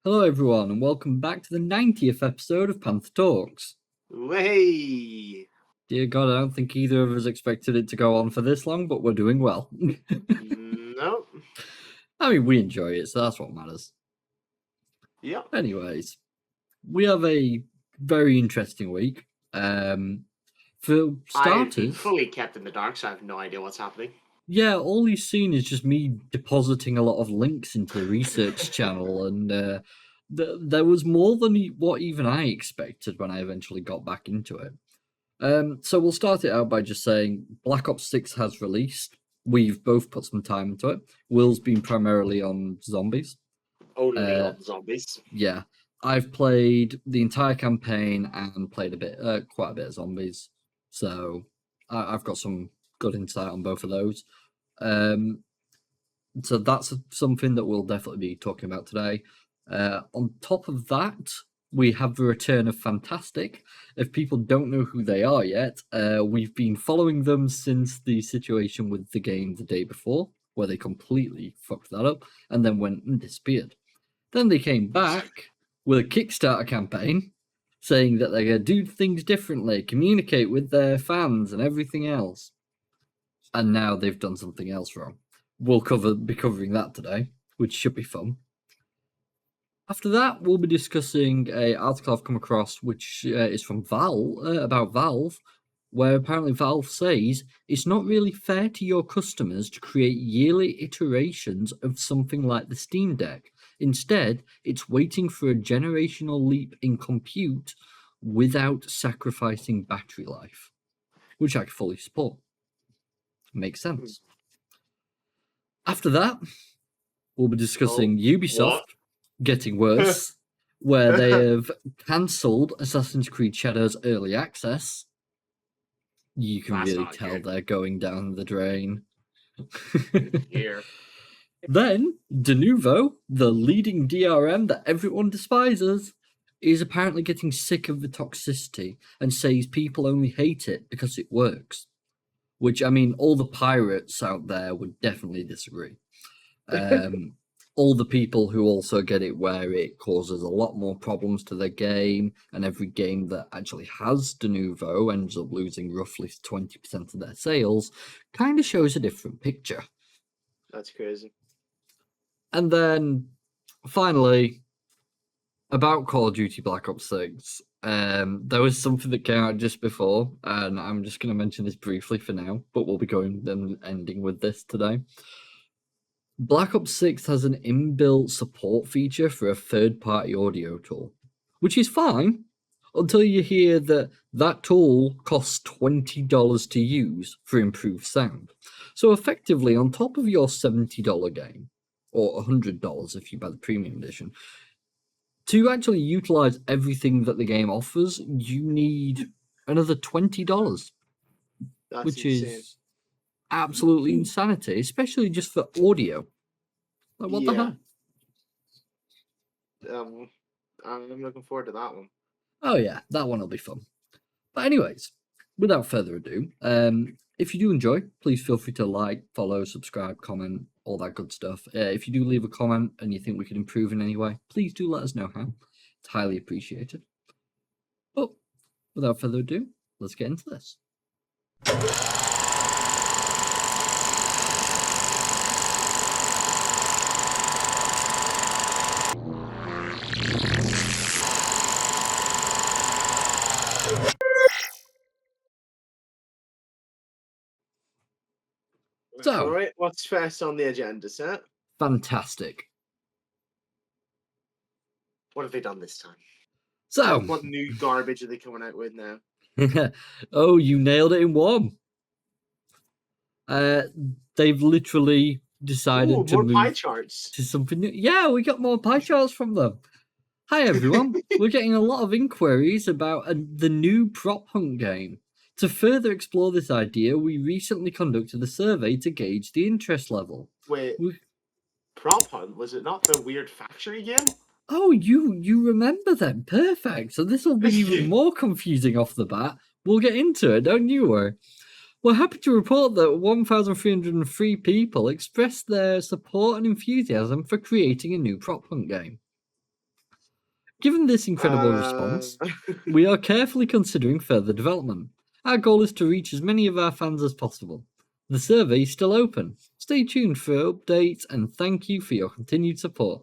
Hello, everyone, and welcome back to the 90th episode of PandTha Talks. Hey! Dear God, I don't think either of us expected it to go on for this long, but we're doing well. Nope. I mean, we enjoy it, so that's what matters. Yep. Anyways, we have a very interesting week. For I've been starters, fully kept in the dark, so I have no idea what's happening. yeah, all you've seen is just me depositing a lot of links into the research channel, and there was more than what even I expected when I eventually got back into it. So we'll start it out by just saying Black Ops 6 has released. We've both put some time into it. Will's been primarily on zombies. Only on zombies. Yeah. I've played the entire campaign and played quite a bit of zombies. So I've got some good insight on both of those. So that's something that we'll definitely be talking about today. On top of that, we have the return of Fntastic. If people don't know who they are yet, we've been following them since the situation with the game the day before, where they completely fucked that up and then went and disappeared. Then they came back with a Kickstarter campaign saying that they're going to do things differently, communicate with their fans and everything else. And now they've done something else wrong. We'll be covering that today, which should be fun. After that, we'll be discussing an article I've come across, which is from Valve, about Valve, where apparently Valve says it's not really fair to your customers to create yearly iterations of something like the Steam Deck. Instead, it's waiting for a generational leap in compute without sacrificing battery life, which I fully support. Makes sense. After that, we'll be discussing Ubisoft getting worse, where they have cancelled Assassin's Creed Shadows Early Access. You can really tell they're going down the drain. Here. Then, Denuvo, the leading DRM that everyone despises, is apparently getting sick of the toxicity and says people only hate it because it works. Which, I mean, all the pirates out there would definitely disagree. All the people who also get it where it causes a lot more problems to their game, and every game that actually has Denuvo ends up losing roughly 20% of their sales, kind of shows a different picture. That's crazy. And then, finally, about Call of Duty Black Ops 6, there was something that came out just before, and I'm just going to mention this briefly for now, but we'll be going and ending with this today. Black Ops 6 has an inbuilt support feature for a third-party audio tool, which is fine until you hear that that tool costs $20 to use for improved sound. So effectively, on top of your $70 game, or $100 if you buy the premium edition, to actually utilize everything that the game offers, you need another $20, which insane. is absolutely insanity, especially just for audio. Like, what the hell? I'm looking forward to that one. Oh yeah, that one will be fun. But anyways, without further ado, if you do enjoy, please feel free to like, follow, subscribe, comment, all that good stuff. If you do leave a comment and you think we could improve in any way, please do let us know how. It's highly appreciated. But without further ado, let's get into this. So, all right, what's first on the agenda, sir? Fntastic. What have they done this time? So, what new garbage are they coming out with now? Oh, you nailed it in one. They've literally decided to more move pie charts to something new. Yeah, we got more pie charts from them. Hi everyone, we're getting a lot of inquiries about the new prop hunt game. To further explore this idea, we recently conducted a survey to gauge the interest level. Wait, prop hunt? Was it not the weird factory game? Oh, you remember them? Perfect. So this will be even more confusing off the bat. We'll get into it, don't you worry. We're happy to report that 1,303 people expressed their support and enthusiasm for creating a new prop hunt game. Given this incredible response, we are carefully considering further development. Our goal is to reach as many of our fans as possible. The survey is still open. Stay tuned for updates and thank you for your continued support.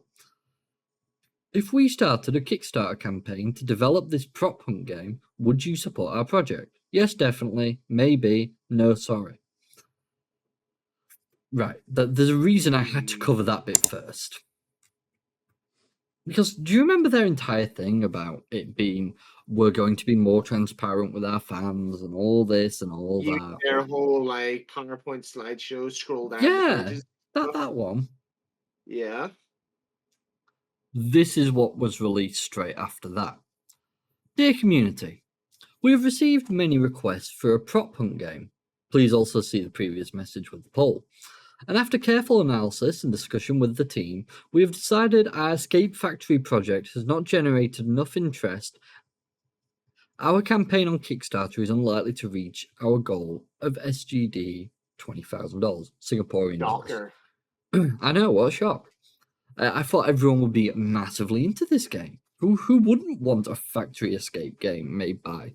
If we started a Kickstarter campaign to develop this prop hunt game, would you support our project? Yes, definitely. Maybe. No, sorry. Right. There's a reason I had to cover that bit first. Because do you remember their entire thing about it being we're going to be more transparent with our fans and all this and all that? Their whole like PowerPoint slideshow, scroll down the Yeah, pages. that one. Yeah. This is what was released straight after that. Dear community, we have received many requests for a prop hunt game. Please also see the previous message with the poll. And after careful analysis and discussion with the team, we have decided our Escape Factory project has not generated enough interest. Our campaign on Kickstarter is unlikely to reach our goal of SGD $20,000, Singaporean dollars. Shocker. I know, what a shock. I thought everyone would be massively into this game. Who wouldn't want a factory escape game made by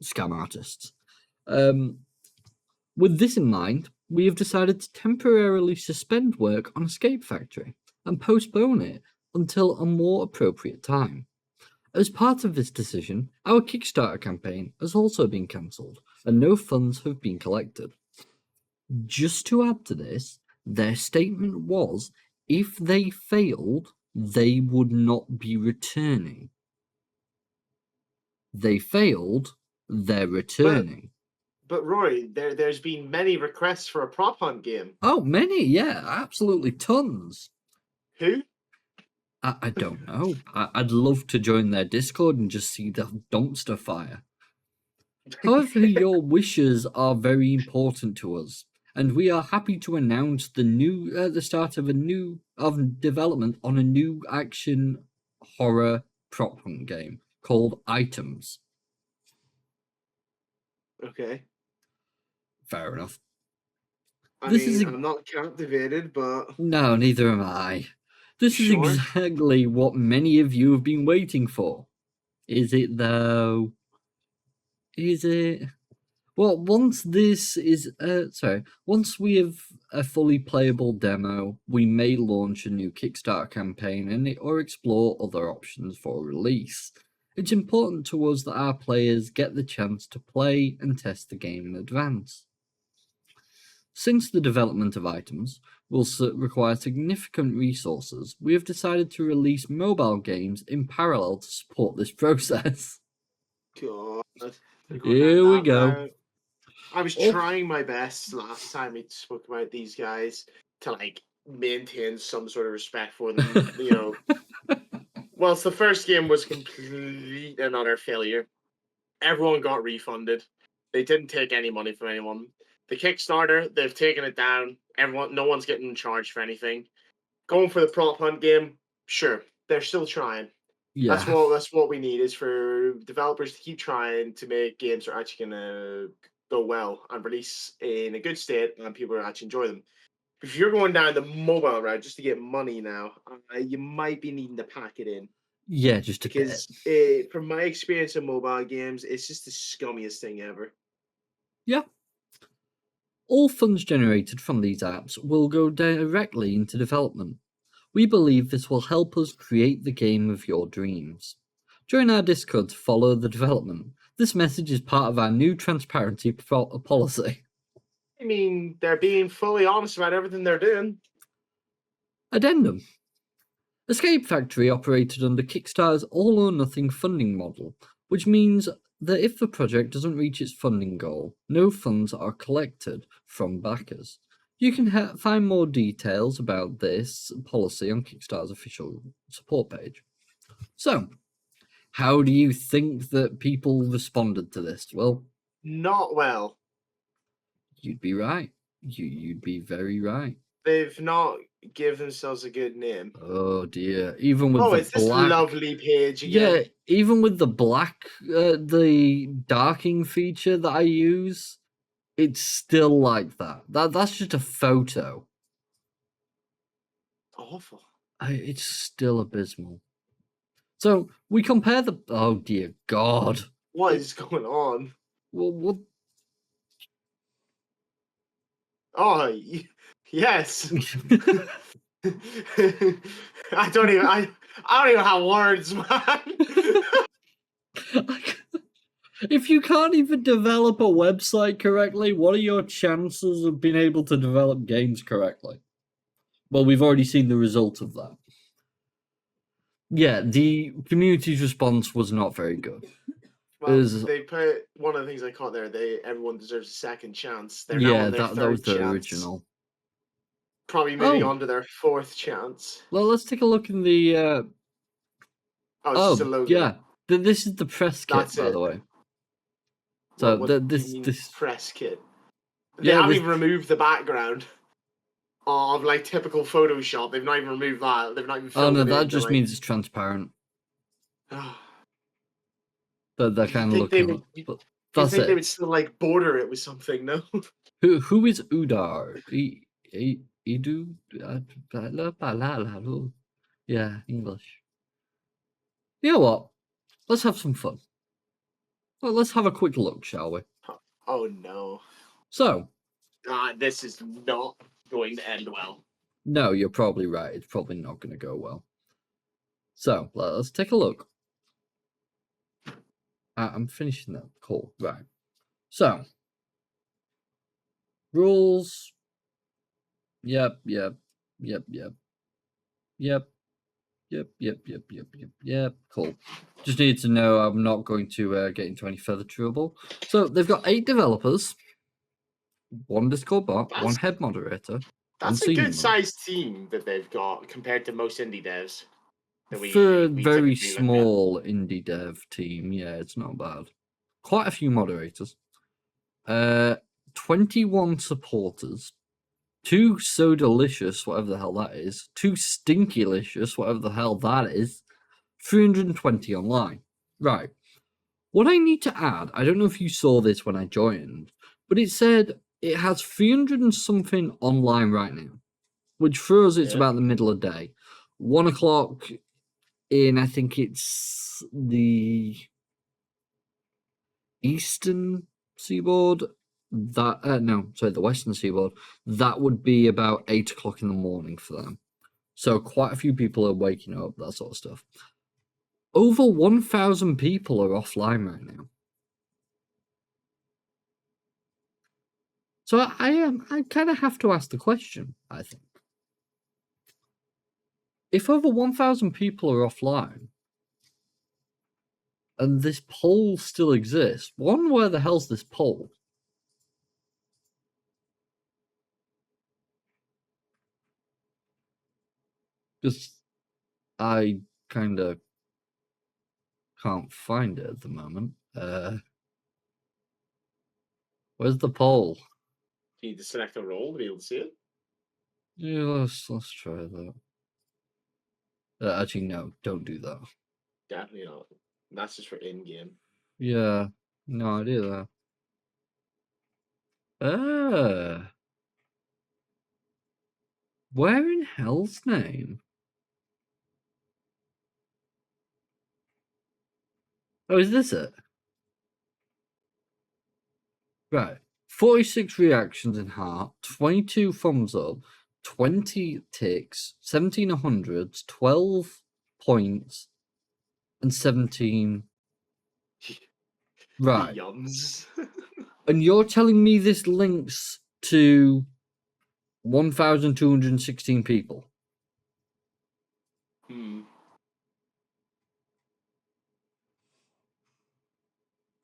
scam artists? With this in mind, we have decided to temporarily suspend work on Escape Factory and postpone it until a more appropriate time. As part of this decision, our Kickstarter campaign has also been cancelled and no funds have been collected. Just to add to this, their statement was if they failed, they would not be returning. They failed, they're returning. But Rory, there's been many requests for a prop hunt game. Oh, many, yeah, absolutely tons. Who? I don't know. I'd love to join their Discord and just see the dumpster fire. However, your wishes are very important to us, and we are happy to announce the start of development on a new action horror prop hunt game called Items. Okay. Fair enough. I'm not captivated, but no, neither am I. This is sure. exactly what many of you have been waiting for. Is it though? Is it? Well, once we have a fully playable demo, we may launch a new Kickstarter campaign or explore other options for release. It's important to us that our players get the chance to play and test the game in advance. Since the development of Items will require significant resources, we have decided to release mobile games in parallel to support this process. God. Here we go. I was trying my best last time we spoke about these guys to like maintain some sort of respect for them, you know. Whilst the first game was complete and utter failure, everyone got refunded. They didn't take any money from anyone. The Kickstarter, they've taken it down. No one's getting charged for anything. Going for the prop hunt game, sure, they're still trying. Yeah. That's what we need is for developers to keep trying to make games that are actually gonna go well and release in a good state and people are actually enjoy them. If you're going down the mobile route just to get money now, you might be needing to pack it in. Yeah, just a Because from my experience in mobile games, it's just the scummiest thing ever. Yeah. All funds generated from these apps will go directly into development. We believe this will help us create the game of your dreams. Join our Discord to follow the development. This message is part of our new transparency policy. I mean, they're being fully honest about everything they're doing. Addendum. Escape Factory operated under Kickstarter's all-or-nothing funding model, which means that if the project doesn't reach its funding goal, no funds are collected from backers. You can find more details about this policy on Kickstarter's official support page. So, how do you think that people responded to this? Well, not well. You'd be right. You'd be very right. They've not given themselves a good name. Oh dear! Even with it's this lovely page again. Yeah, even with the the darking feature that I use, it's still like that. That's just a photo. Awful. It's still abysmal. So we compare the. Oh dear God! What is going on? Well, what? Oh, yes. I don't even have words, man. If you can't even develop a website correctly, what are your chances of being able to develop games correctly? Well, we've already seen the result of that. Yeah, the community's response was not very good. Well, they put one of the things I caught there. Everyone deserves a second chance. They're now on their that third was the chance. original. Probably moving on to their fourth chance. Well, let's take a look in the. Oh, it's just a logo. Yeah, this is the press kit, That's by it. the way. So what this press kit. They haven't even removed the background of like typical Photoshop. They've not even removed that. They've not even filled it in. That just means it's transparent. But they're kind of looking. That's it. They would still like border it with something, no? Who is Udar? Idu? Yeah, English. You know what? Let's have some fun. Well, let's have a quick look, shall we? Oh no. So. This is not going to end well. No, you're probably right. It's probably not going to go well. So, let's take a look. I'm finishing that. Cool. Right. So, rules. Yep. Cool. Just need to know I'm not going to get into any further trouble. So, they've got 8 developers, 1 Discord bot, 1 head moderator. That's a good sized team that they've got compared to most indie devs. For a very small indie dev team, yeah, it's not bad. Quite a few moderators. 21 supporters. 2 so delicious, whatever the hell that is. 2 stinkylicious, whatever the hell that is. 320 online. Right. What I need to add, I don't know if you saw this when I joined, but it said it has 300 and something online right now, which for us it's about the middle of the day. 1 o'clock in, I think it's the eastern seaboard. The western seaboard. That would be about 8 o'clock in the morning for them. So quite a few people are waking up, that sort of stuff. Over 1,000 people are offline right now. So I kind of have to ask the question, I think. If over 1,000 people are offline, and this poll still exists, where the hell's this poll? Because I kind of can't find it at the moment. Where's the poll? You need to select a role to be able to see it. Yeah, let's try that. Actually, no, don't do that. Definitely not. That's just for in-game. Yeah, no idea that. Where in hell's name? Oh, is this it? Right. 46 reactions in heart, 22 thumbs up, 20 ticks, 17 hundreds, 12 points, and 17. Right. Yums. And you're telling me this links to 1,216 people?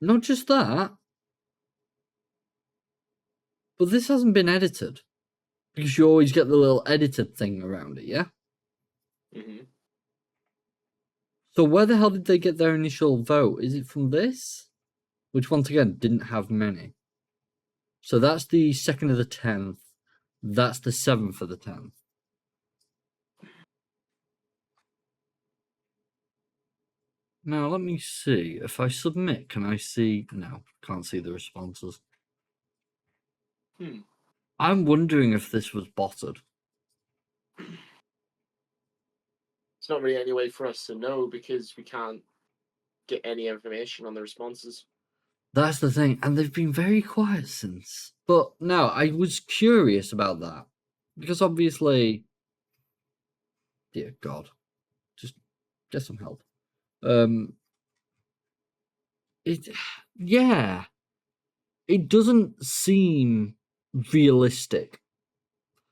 Not just that, but this hasn't been edited. Because you always get the little edited thing around it, yeah? So where the hell did they get their initial vote? Is it from this? Which, once again, didn't have many. So that's the 2nd of the 10th. That's the 7th of the 10th. Now, let me see. If I submit, can I see? No, can't see the responses. I'm wondering if this was botted. It's not really any way for us to know because we can't get any information on the responses. That's the thing, and they've been very quiet since. But no, I was curious about that because obviously, dear God, just get some help. It, yeah, it doesn't seem realistic.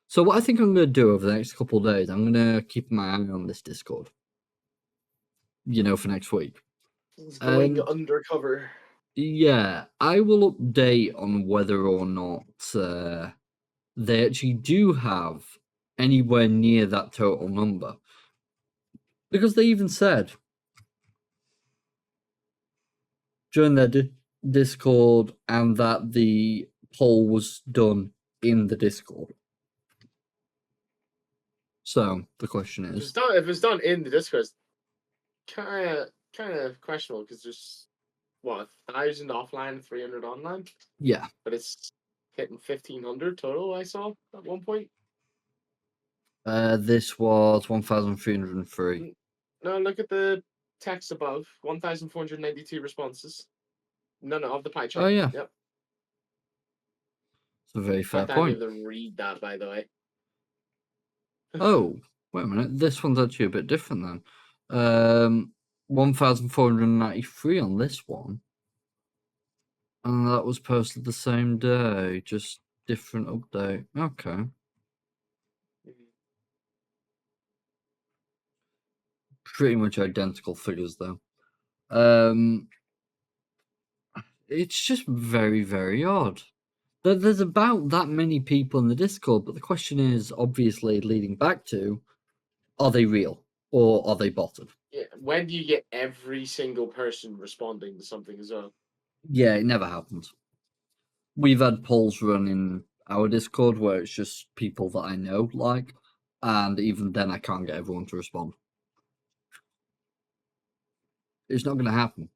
So what I think I'm going to do over the next couple of days, I'm going to keep my eye on this Discord. For next week. It's going And undercover. yeah, I will update on whether or not they actually do have anywhere near that total number. Because they even said during their Discord and that the poll was done in the Discord. So the question is, if it's done in the Discord, it's kind of questionable because there's 1,000 offline, 300 online. Yeah, but it's hitting 1,500 total. I saw at one point. this was 1,303. No, look at the text above. 1,492 responses. No, of the pie chart. Oh yeah, Yep. it's a very fair I can't point. even read that, by the way. Oh, wait a minute. This one's actually a bit different then. 1,493 on this one. And that was posted the same day, just different update. Okay. Pretty much identical figures though. It's just very, very odd. There's about that many people in the Discord, but the question is obviously leading back to, are they real or are they botted? Yeah. When do you get every single person responding to something as well? Yeah, it never happens. We've had polls run in our Discord where it's just people that I know, and even then I can't get everyone to respond. It's not going to happen.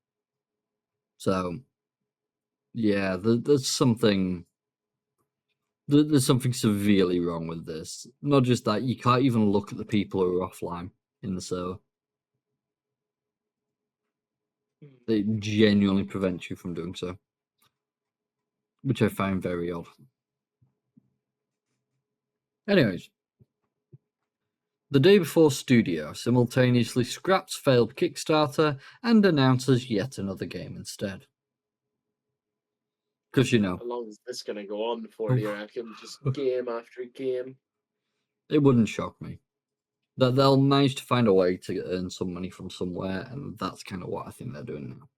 So, yeah, there's something. There's something severely wrong with this. Not just that, you can't even look at the people who are offline in the server. It genuinely prevents you from doing so, which I find very odd. Anyways, the day before Studio simultaneously scraps failed Kickstarter and announces yet another game instead. Because How long is this going to go on for? Do you reckon? Just game after game. It wouldn't shock me that they'll manage to find a way to earn some money from somewhere, and that's kind of what I think they're doing now.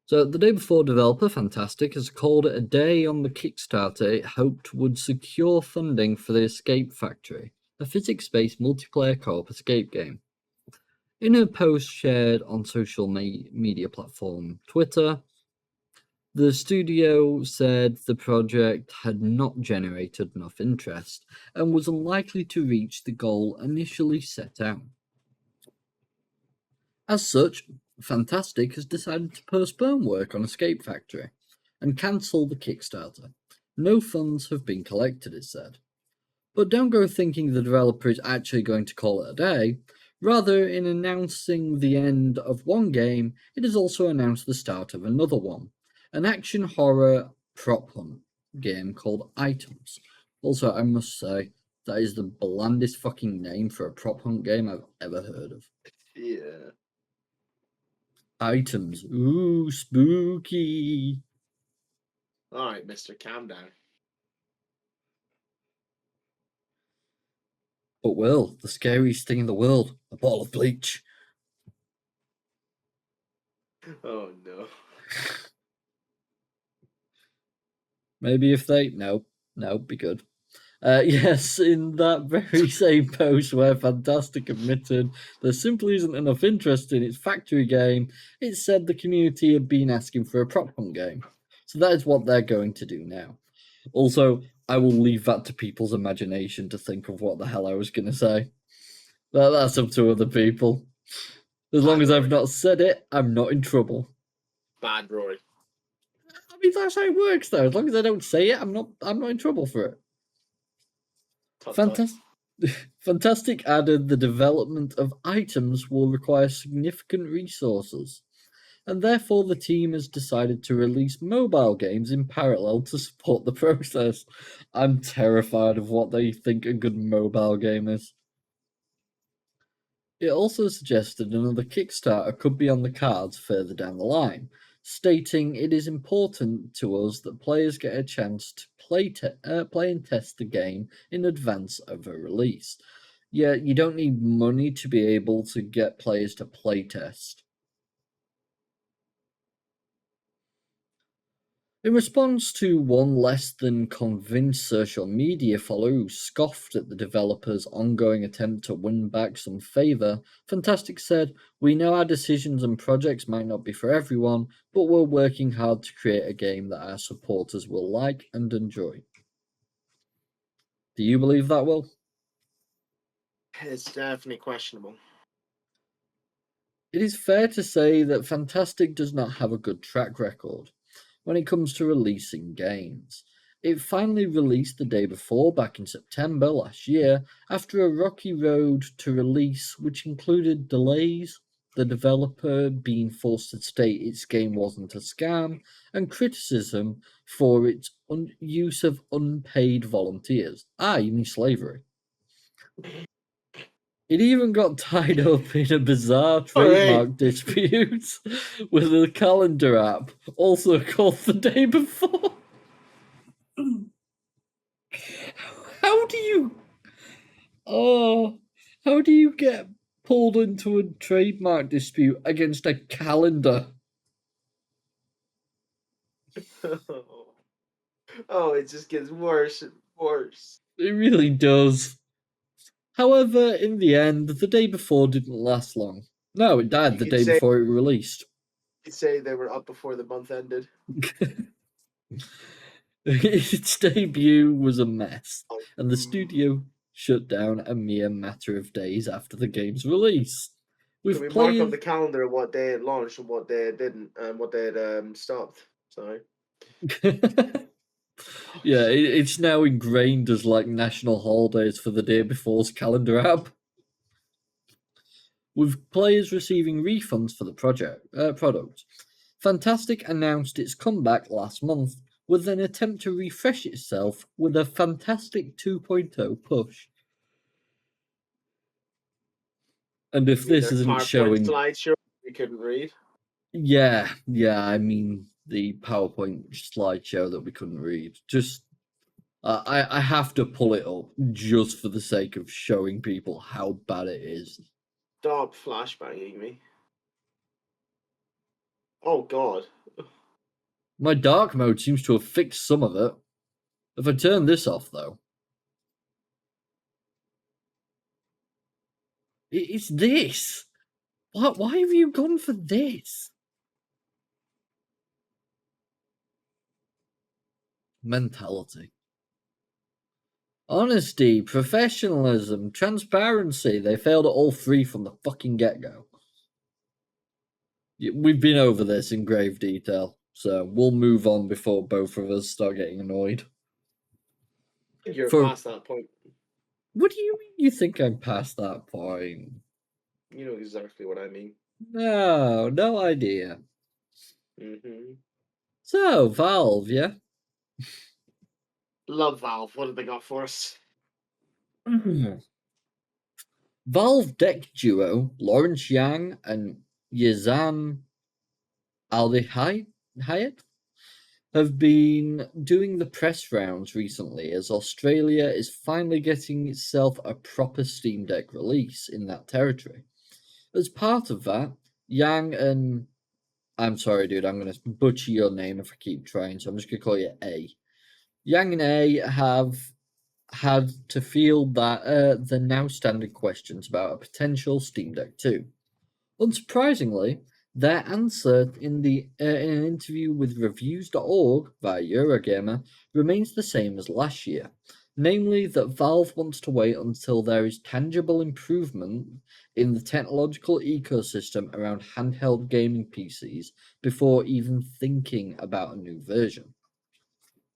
So the day before, developer Fntastic has called it a day on the Kickstarter it hoped would secure funding for the Escape Factory, a physics-based multiplayer co-op escape game. In a post shared on social media platform Twitter, the studio said the project had not generated enough interest and was unlikely to reach the goal initially set out. As such, Fntastic has decided to postpone work on Escape Factory and cancel the Kickstarter. No funds have been collected, it said. But don't go thinking the developer is actually going to call it a day. Rather, in announcing the end of one game, it has also announced the start of another one, an action horror prop hunt game called Items. Also, I must say, that is the blandest fucking name for a prop hunt game I've ever heard of. Yeah. Items. Ooh, spooky. All right, Mister, calm down. But Will, the scariest thing in the world, a bottle of bleach. Oh no. Maybe if they... No, be good. Yes, in that very same post where Fntastic admitted there simply isn't enough interest in its factory game, it said the community had been asking for a prop hunt game. So that is what they're going to do now. Also, I will leave that to people's imagination to think of what the hell I was going to say. That's up to other people. As long as I've not said it, I'm not in trouble. Bad Rory. I mean, that's how it works, though. As long as I don't say it, I'm not in trouble for it. Fantastic. Fntastic added the development of items will require significant resources, and therefore the team has decided to release mobile games in parallel to support the process. I'm terrified of what they think a good mobile game is. It also suggested another Kickstarter could be on the cards further down the line, stating it is important to us that players get a chance to play and test the game in advance of a release. Yeah, you don't need money to be able to get players to playtest. In response to one less than convinced social media follower who scoffed at the developer's ongoing attempt to win back some favour, Fntastic said, "We know our decisions and projects might not be for everyone, but we're working hard to create a game that our supporters will like and enjoy." Do you believe that, Will? It's definitely questionable. It is fair to say that Fntastic does not have a good track record when it comes to releasing games. It finally released the day before, back in September last year, after a rocky road to release, which included delays, the developer being forced to state its game wasn't a scam, and criticism for its use of unpaid volunteers. You mean slavery. It even got tied up in a bizarre trademark dispute with a calendar app, also called The Day Before. How do you. Oh, how do you get pulled into a trademark dispute against a calendar? Oh, it just gets worse and worse. It really does. However, in the end, The Day Before didn't last long. No, it died the day before it released. You'd say they were up before the month ended. Its debut was a mess, and the Mm. studio shut down a mere matter of days after the game's release. Can we With mark on players, the calendar what day it launched and what day it didn't, and what day it stopped? Sorry. yeah, it's now ingrained as like national holidays for the day before's calendar app. With players receiving refunds for the product, Fntastic announced its comeback last month with an attempt to refresh itself with a Fntastic 2.0 push. And if You mean this their isn't PowerPoint showing, slideshow we couldn't read? yeah, I mean the PowerPoint slideshow that we couldn't read. Just, I have to pull it up just for the sake of showing people how bad it is. Stop flashbanging me. Oh God. My dark mode seems to have fixed some of it. If I turn this off, though, it's this. Why have you gone for this? Mentality. Honesty, professionalism, transparency. They failed at all three from the fucking get-go. We've been over this in grave detail, so we'll move on before both of us start getting annoyed. I think you're For past that point. what do you mean you think I'm past that point? You know exactly what I mean. No idea. Mm-hmm. So, Valve, yeah? Love Valve. What have they got for us? Valve deck duo Lawrence Yang and Yazan Al-Hayat have been doing the press rounds recently as Australia is finally getting itself a proper Steam Deck release in that territory. As part of that, Yang and I'm sorry, dude, I'm going to butcher your name if I keep trying, so I'm just going to call you A. Yang and A have had to field the now standard questions about a potential Steam Deck 2. Unsurprisingly, their answer in an interview with reviews.org via Eurogamer remains the same as last year, namely that Valve wants to wait until there is tangible improvement in the technological ecosystem around handheld gaming PCs before even thinking about a new version.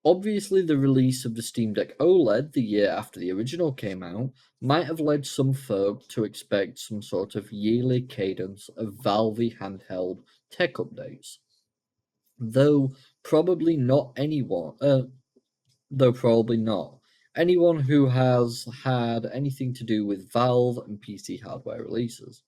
Obviously, the release of the Steam Deck OLED the year after the original came out might have led some folk to expect some sort of yearly cadence of Valve handheld tech updates. Though probably not anyone. Though probably not anyone who has had anything to do with Valve and PC hardware releases.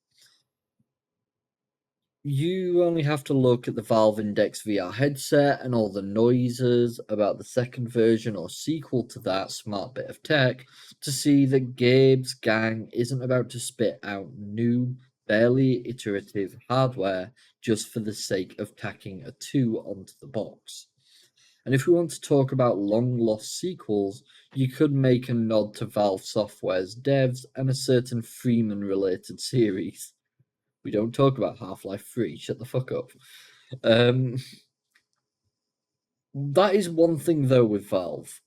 You only have to look at the Valve Index VR headset and all the noises about the second version or sequel to that smart bit of tech to see that Gabe's gang isn't about to spit out new, barely iterative hardware just for the sake of tacking a 2 onto the box. And if we want to talk about long lost sequels, you could make a nod to Valve Software's devs and a certain Freeman related series. We don't talk about Half-Life 3, shut the fuck up. That is one thing though with Valve.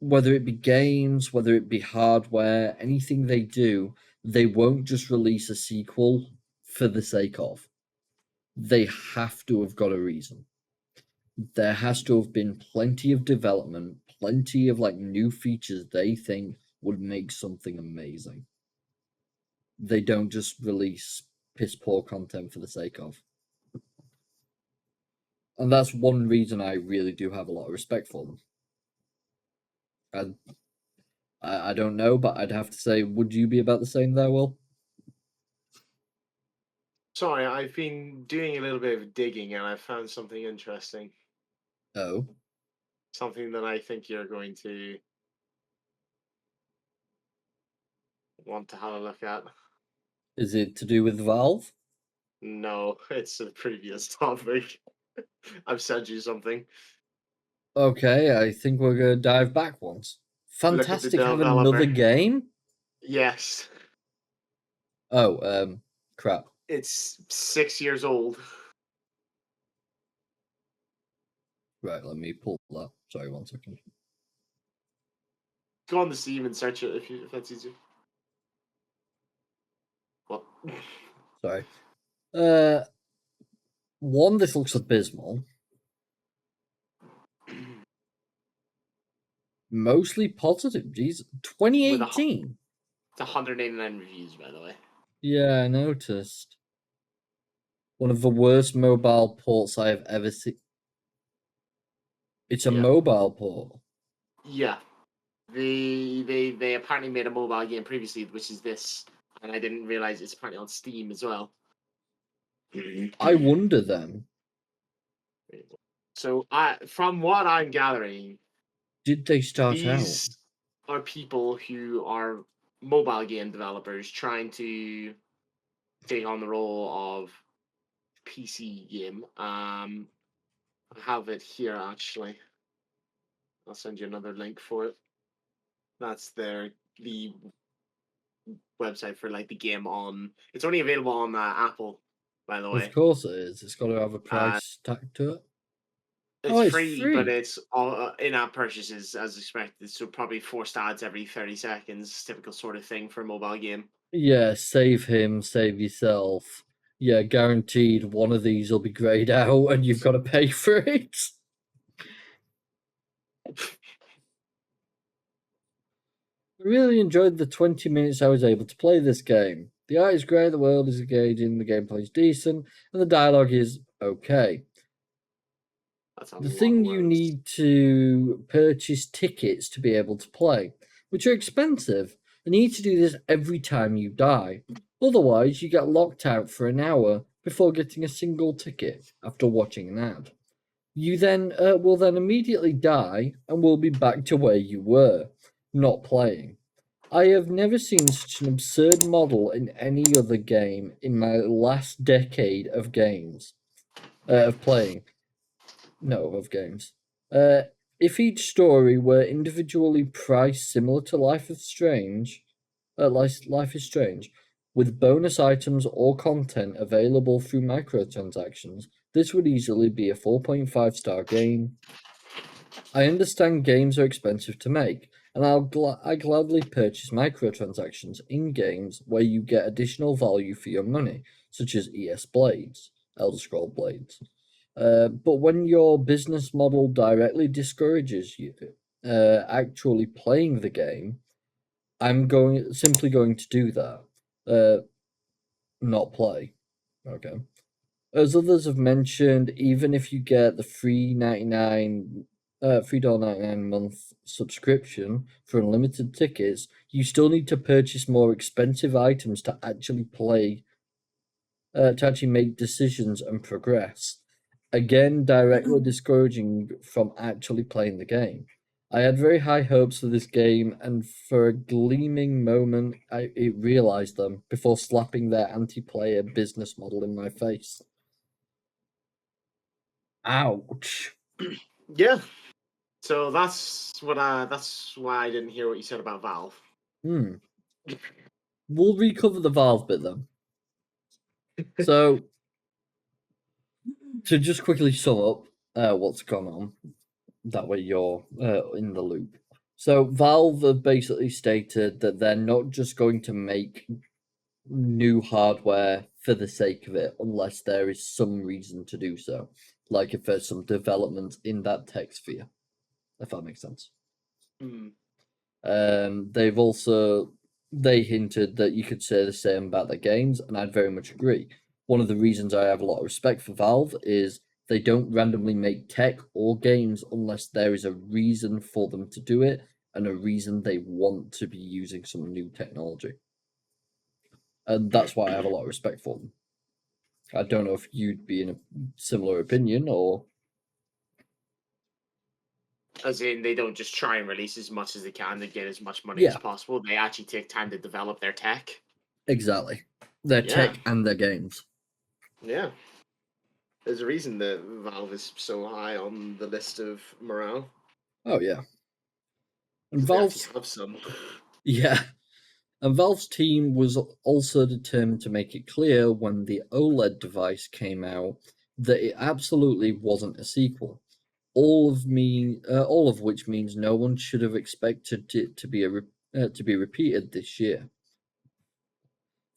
Whether it be games, whether it be hardware, anything they do, they won't just release a sequel for the sake of. They have to have got a reason. There has to have been plenty of development, plenty of new features they think would make something amazing. They don't just release piss poor content for the sake of. And that's one reason I really do have a lot of respect for them. I don't know, but I'd have to say, would you be about the same there, Will? Sorry, I've been doing a little bit of digging and I found something interesting. Oh. Something that I think you're going to want to have a look at. Is it to do with Valve? No, it's a previous topic. I've sent you something. Okay, I think we're going to dive back once. Look at the Fntastic have another developer. game? Yes. Oh, crap. It's 6 years old. Right, let me pull that. Sorry, 1 second. Go on the Steam and search it if that's easier. What? Sorry. One, this looks abysmal. Mostly positive. Jesus. 2018. It's 189 reviews, by the way. Yeah, I noticed. One of the worst mobile ports I have ever seen. It's a mobile port. Yeah. They apparently made a mobile game previously, which is this, and I didn't realize it's apparently on Steam as well. I wonder then. So, from what I'm gathering, did they start these out? are people who are mobile game developers trying to take on the role of PC game. I have it here actually. I'll send you another link for it. That's the website for the game on. It's only available on Apple, by the way. Of course it is. It's got to have a price tag to it. It's free, but it's all in-app purchases as expected. So probably 4 stats every 30 seconds, typical sort of thing for a mobile game. Yeah, save him, save yourself. Yeah, guaranteed one of these will be grayed out and you've got to pay for it. I really enjoyed the 20 minutes I was able to play this game. The art is great, the world is engaging, the gameplay is decent, and the dialogue is okay. The thing you need to purchase tickets to be able to play, which are expensive. You need to do this every time you die. Otherwise, you get locked out for an hour before getting a single ticket after watching an ad. You then will then immediately die and will be back to where you were, not playing. I have never seen such an absurd model in any other game in my last decade of games, of playing. No, of games. If each story were individually priced similar to Life is Strange, with bonus items or content available through microtransactions, this would easily be a 4.5 star game. I understand games are expensive to make, and I gladly purchase microtransactions in games where you get additional value for your money, such as ES Blades, Elder Scroll Blades. But when your business model directly discourages you actually playing the game, I'm simply going to do that. Not play. Okay. As others have mentioned, even if you get the $3.99 month subscription for unlimited tickets, you still need to purchase more expensive items to actually play, to actually make decisions and progress. Again, directly discouraging from actually playing the game. I had very high hopes for this game, and for a gleaming moment, it realized them before slapping their anti-player business model in my face. Ouch. Yeah. So that's why I didn't hear what you said about Valve. Hmm. We'll recover the Valve bit then. So, to just quickly sum up what's gone on, that way you're in the loop. So, Valve have basically stated that they're not just going to make new hardware for the sake of it unless there is some reason to do so. Like if there's some development in that tech sphere, if that makes sense. Mm. They've also they hinted that you could say the same about their games, and I'd very much agree. One of the reasons I have a lot of respect for Valve is they don't randomly make tech or games unless there is a reason for them to do it and a reason they want to be using some new technology. And that's why I have a lot of respect for them. I don't know if you'd be in a similar opinion or. As in, they don't just try and release as much as they can to get as much money as Yeah, possible. They actually take time to develop their tech. exactly. Their Yeah. tech and their games. Yeah. There's a reason that Valve is so high on the list of morale. Oh, yeah. And Because they actually Valve's. have some. Yeah. And Valve's team was also determined to make it clear when the OLED device came out that it absolutely wasn't a sequel. All of which means no one should have expected it to be repeated this year.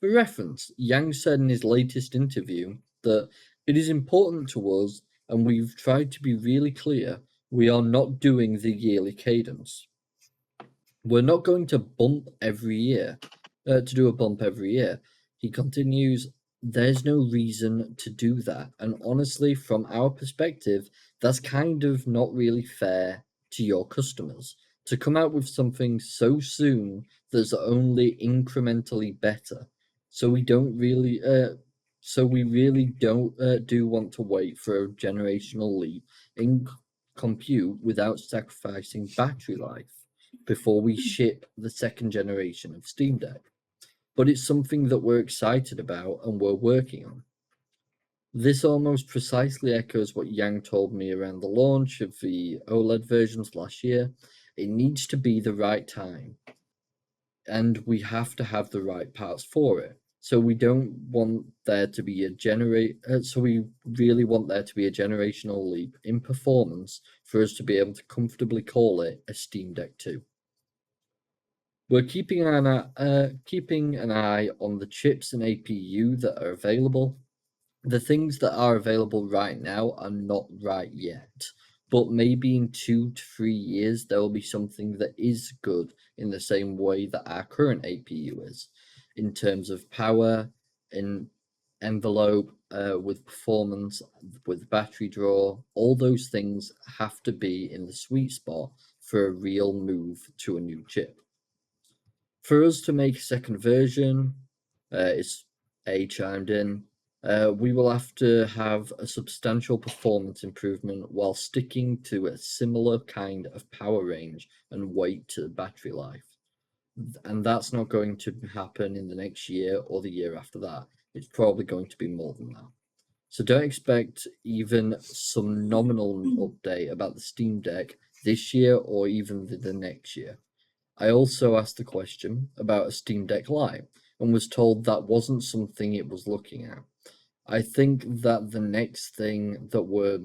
For reference, Yang said in his latest interview that it is important to us, and we've tried to be really clear, we are not doing the yearly cadence. We're not going to bump every year, to do a bump every year. He continues, there's no reason to do that. And honestly, from our perspective, that's kind of not really fair to your customers. To come out with something so soon that's only incrementally better. So we don't really, so we really don't do want to wait for a generational leap in compute without sacrificing battery life before we ship the second generation of Steam Deck. But it's something that we're excited about and we're working on. This almost precisely echoes what Yang told me around the launch of the OLED versions last year. It needs to be the right time, and we have to have the right parts for it. So we don't want there to be so we really want there to be a generational leap in performance for us to be able to comfortably call it a Steam Deck 2. We're keeping an eye on the chips and APU that are available. The things that are available right now are not right yet, but maybe in 2 to 3 years there will be something that is good in the same way that our current APU is, in terms of power, in envelope, with performance, with battery draw. All those things have to be in the sweet spot for a real move to a new chip. For us to make a second version, it's chimed in. We will have to have a substantial performance improvement while sticking to a similar kind of power range and weight to battery life. And that's not going to happen in the next year or the year after that. It's probably going to be more than that. So don't expect even some nominal update about the Steam Deck this year or even the next year. I also asked the question about a Steam Deck Lite and was told that wasn't something it was looking at. I think that the next thing that we're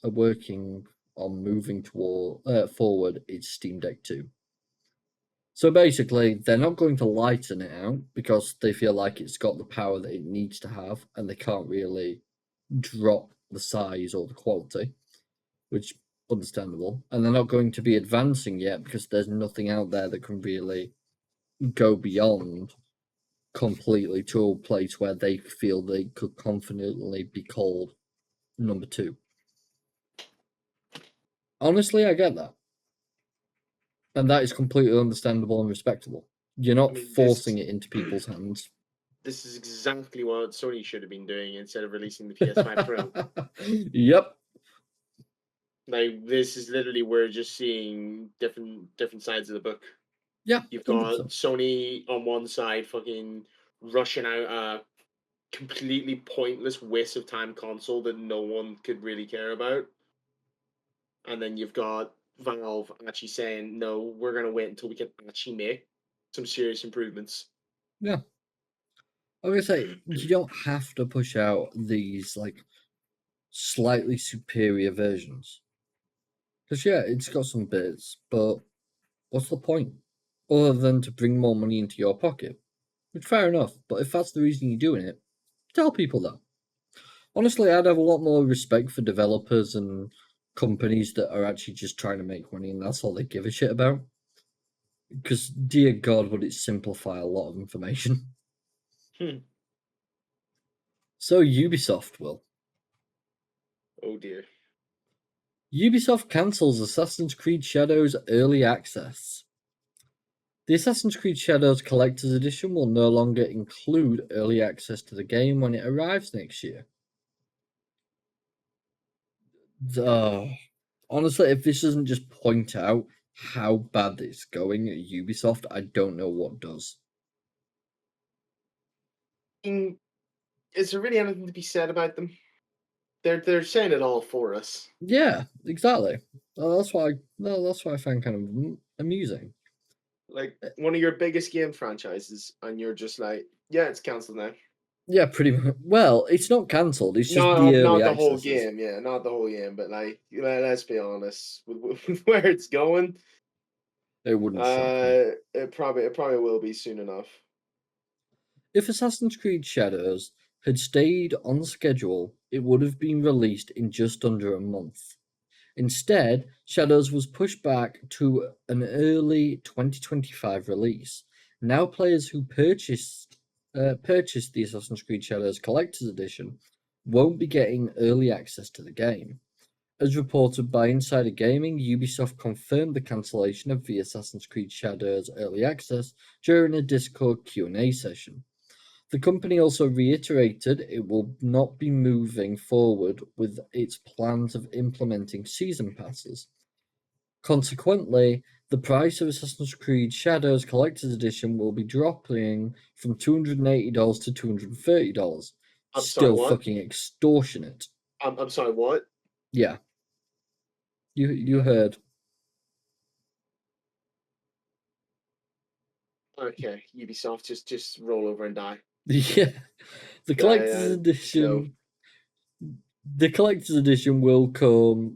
working on moving forward is Steam Deck 2. So basically, they're not going to lighten it out because they feel like it's got the power that it needs to have and they can't really drop the size or the quality, which understandable. And they're not going to be advancing yet because there's nothing out there that can really go beyond completely to a place where they feel they could confidently be called number 2. Honestly, I get that. And that is completely understandable and respectable. You're not forcing it into people's hands. This is exactly what Sony should have been doing instead of releasing the PS5 Pro. Yep. Like, this is literally, we're just seeing different sides of the book. Yeah. You've 100%. got Sony on one side fucking rushing out a completely pointless waste of time console that no one could really care about. And then you've got Valve actually saying, no, we're going to wait until we can actually make some serious improvements. Yeah. I was gonna say, you don't have to push out these, like, slightly superior versions. Because, yeah, it's got some bits, but what's the point? Other than to bring more money into your pocket. Which, fair enough, but if that's the reason you're doing it, tell people that. Honestly, I'd have a lot more respect for developers and companies that are actually just trying to make money and that's all they give a shit about. Because, dear God, would it simplify a lot of information. So, Ubisoft will. Oh dear. Ubisoft cancels Assassin's Creed Shadows Early Access. The Assassin's Creed Shadows Collector's Edition will no longer include early access to the game when it arrives next year. Honestly, if this doesn't just point out how bad it's going at Ubisoft, I don't know what does. Is there really anything to be said about them? They're saying it all for us. Yeah, exactly. That's why I find kind of amusing. Like, one of your biggest game franchises, and you're just like, yeah, it's cancelled now. Yeah, pretty much. Well, it's not cancelled. It's just No, the early not the whole accesses. game. Yeah, not the whole game. But like, let's be honest, with where it's going, It wouldn't shock me. it probably will be soon enough. If Assassin's Creed Shadows had stayed on schedule, it would have been released in just under a month. Instead, Shadows was pushed back to an early 2025 release. Now, players who purchased the Assassin's Creed Shadows Collector's Edition won't be getting early access to the game. As reported by Insider Gaming, Ubisoft confirmed the cancellation of the Assassin's Creed Shadows Early Access during a Discord Q&A session. The company also reiterated it will not be moving forward with its plans of implementing season passes. Consequently, the price of Assassin's Creed Shadows Collector's Edition will be dropping from $280 to $230. Still fucking extortionate. I'm sorry, what? Yeah. You heard. Okay, Ubisoft, just roll over and die. Yeah. The collector's edition. The collector's edition will come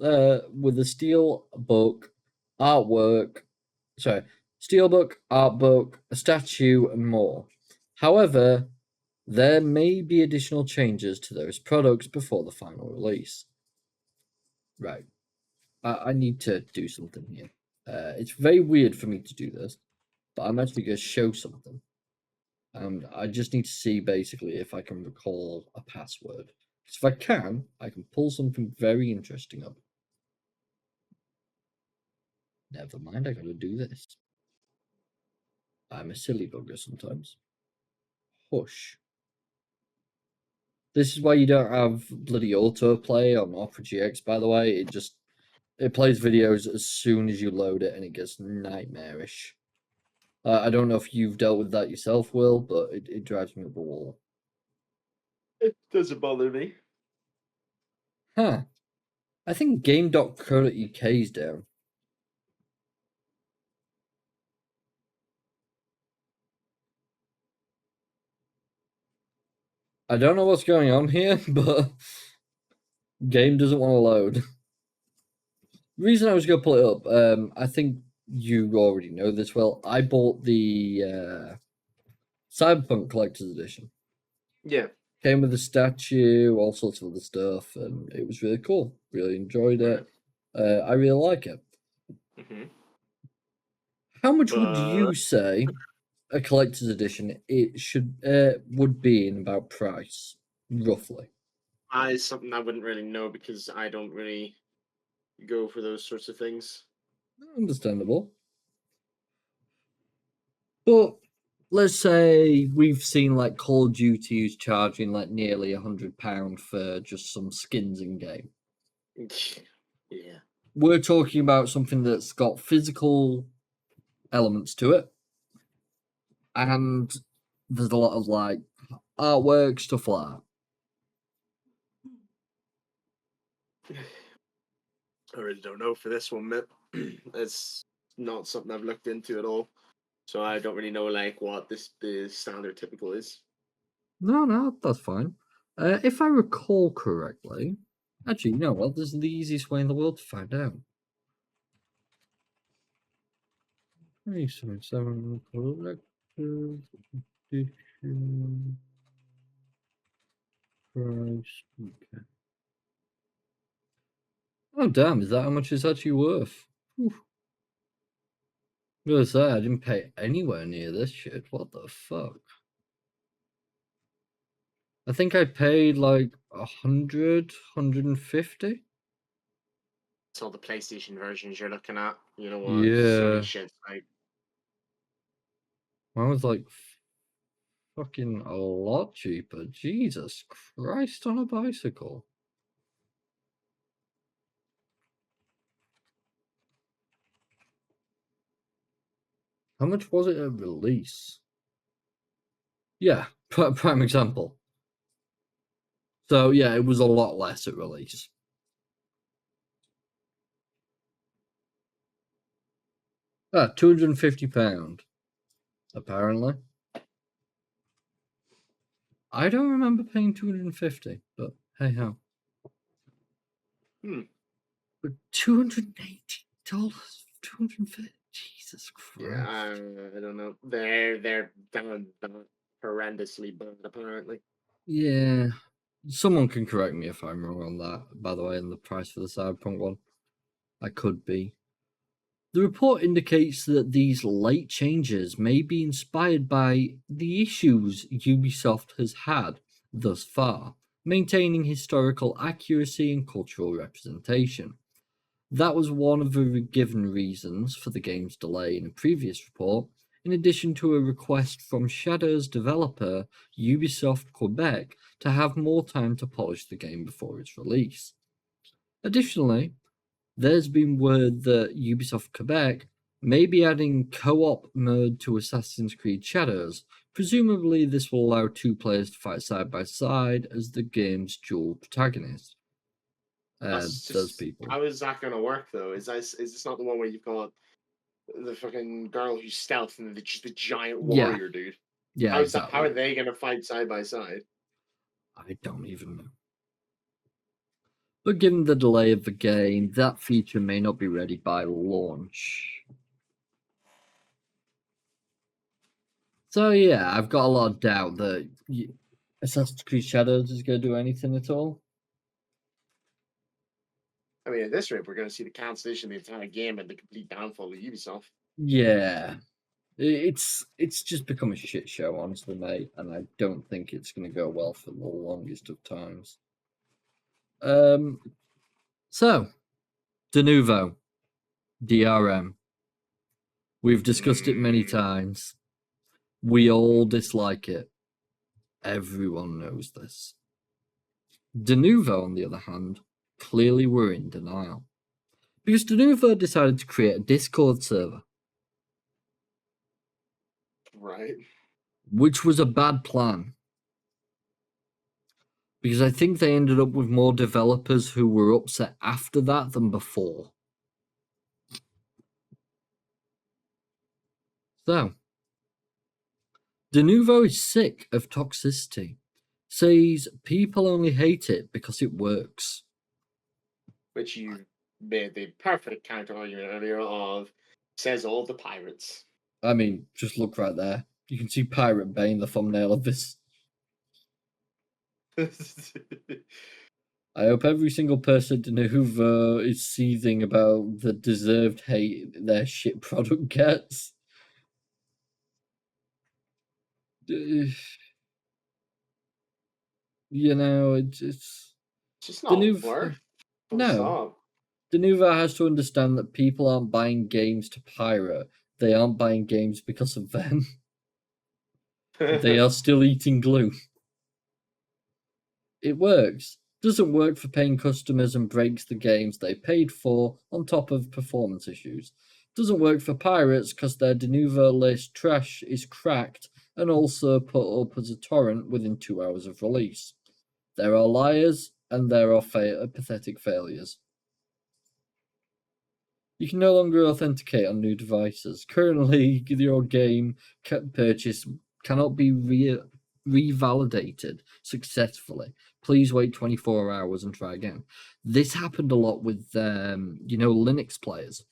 with a steelbook, artbook, a statue, and more. However, there may be additional changes to those products before the final release. Right. I need to do something here. It's very weird for me to do this, but I'm actually going to show something. I just need to see basically if I can recall a password. Because if I can pull something very interesting up. Never mind, I gotta do this. I'm a silly bugger sometimes. Hush. This is why you don't have bloody autoplay on Opera GX, by the way. It plays videos as soon as you load it and it gets nightmarish. I don't know if you've dealt with that yourself, Will, but it drives me up the wall. It doesn't bother me. Huh. I think game.co.uk is down. I don't know what's going on here, but game doesn't want to load. The reason I was going to pull it up, I think you already know this well. I bought the Cyberpunk Collector's Edition. Yeah. Came with a statue, all sorts of other stuff, and it was really cool. Really enjoyed it. I really like it. Mm-hmm. How much would you say a collector's edition it should would be in about price, roughly? Something I wouldn't really know because I don't really go for those sorts of things. Understandable. But let's say we've seen like Call of Duty's charging like nearly £100 for just some skins in game. Yeah. We're talking about something that's got physical elements to it, and there's a lot of like artwork, stuff like that. I really don't know for this one, mate. It's not something I've looked into at all, so I don't really know like what the standard typical is. No, that's fine. If I recall correctly, actually, you know what? This is the easiest way in the world to find out. 377 collector's edition price. Okay. Oh damn! Is that how much it's actually worth? Oof. I was gonna say I didn't pay anywhere near this shit. What the fuck? I think I paid like 150. It's all the PlayStation versions you're looking at. You know what? Sony Yeah, shit's like mine was like fucking a lot cheaper. Jesus Christ on a bicycle. How much was it at release? Yeah, prime example. So yeah, it was a lot less at release. Ah, £250, apparently. I don't remember paying 250, but hey how. hmm. But $280, 250. Jesus Yeah, Christ. I don't know. They're down horrendously bad apparently. Yeah, someone can correct me if I'm wrong on that. By the way, in the price for the Cyberpunk one, I could be. The report indicates that these late changes may be inspired by the issues Ubisoft has had thus far, maintaining historical accuracy and cultural representation. That was one of the given reasons for the game's delay in a previous report, in addition to a request from Shadow's developer, Ubisoft Quebec, to have more time to polish the game before its release. Additionally, there's been word that Ubisoft Quebec may be adding co-op mode to Assassin's Creed Shadows. Presumably, this will allow two players to fight side by side as the game's dual protagonist. That's Those just people. how is that gonna work though? Is this not the one where you've got the fucking girl who's stealth and just the giant Yeah, warrior dude? yeah, How's that? How are exactly. they gonna fight side by side? I don't even know. But given the delay of the game, that feature may not be ready by launch. So yeah, I've got a lot of doubt that Assassin's Creed Shadows is going to do anything at all. I mean, at this rate, we're gonna see the cancellation of the entire game and the complete downfall of Ubisoft. Yeah, it's just become a shit show, honestly, mate, and I don't think it's going to go well for the longest of times. So Denuvo, DRM. We've discussed it many Mm, times. We all dislike it. Everyone knows this. Denuvo, on the other hand, clearly were in denial. Because Denuvo decided to create a Discord server, right. which was a bad plan. Because I think they ended up with more developers who were upset after that than before. So, Denuvo is sick of toxicity. Says people only hate it because it works. Which you made the perfect counter argument earlier of says all the pirates. I mean, just look right there. You can see Pirate Bay in the thumbnail of this. I hope every single person at Denuvo is seething about the deserved hate their shit product gets. You know, it's just not Denuvo. worth. No, Stop. Denuvo has to understand that people aren't buying games to pirate. They aren't buying games because of them. They are still eating glue. It works. Doesn't work for paying customers and breaks the games they paid for on top of performance issues. Doesn't work for pirates because their Denuvo list trash is cracked and also put up as a torrent within 2 hours of release. There are liars and there are pathetic failures. You can no longer authenticate on new devices. Currently, your game purchase cannot be revalidated successfully. Please wait 24 hours and try again. This happened a lot with, Linux players.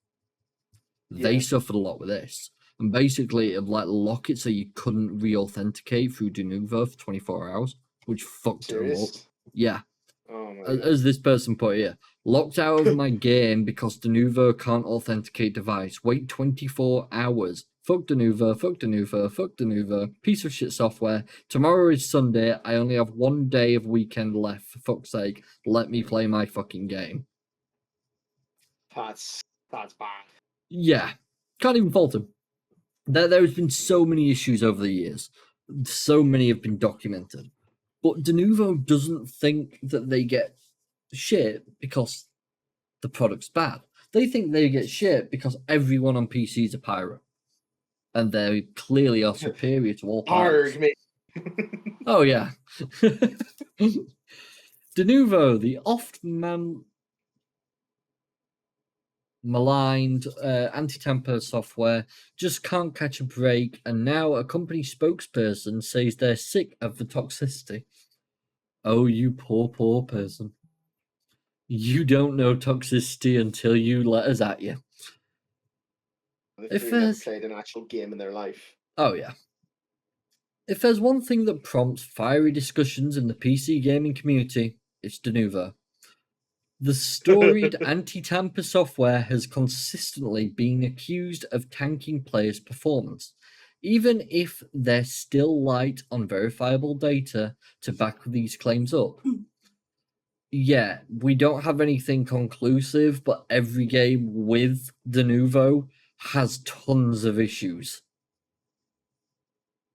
They suffered a lot with this. And basically, it lock it so you couldn't re-authenticate through Denuvo for 24 hours, which fucked them up. Yeah. Oh my God. God. As this person put here, locked out of my game because Denuvo can't authenticate device. Wait 24 hours. Fuck Denuvo, fuck Denuvo, fuck Denuvo. Piece of shit software. Tomorrow is Sunday. I only have 1 day of weekend left. For fuck's sake, let me play my fucking game. That's bad. Yeah. Can't even fault him. There has been so many issues over the years. So many have been documented. But Denuvo doesn't think that they get shit because the product's bad. They think they get shit because everyone on PC is a pirate. And they clearly are superior to all pirates. Oh, yeah. Denuvo, the oft maligned anti-tamper software, just can't catch a break, and now a company spokesperson says they're sick of the toxicity. Oh, you poor person. You don't know toxicity until you let us at you. If they've never played an actual game in their life. Oh, yeah. If there's one thing that prompts fiery discussions in the PC gaming community, it's Denuvo. The storied anti-tamper software has consistently been accused of tanking players' performance, even if they're still light on verifiable data to back these claims up. Yeah, we don't have anything conclusive, but every game with Denuvo has tons of issues.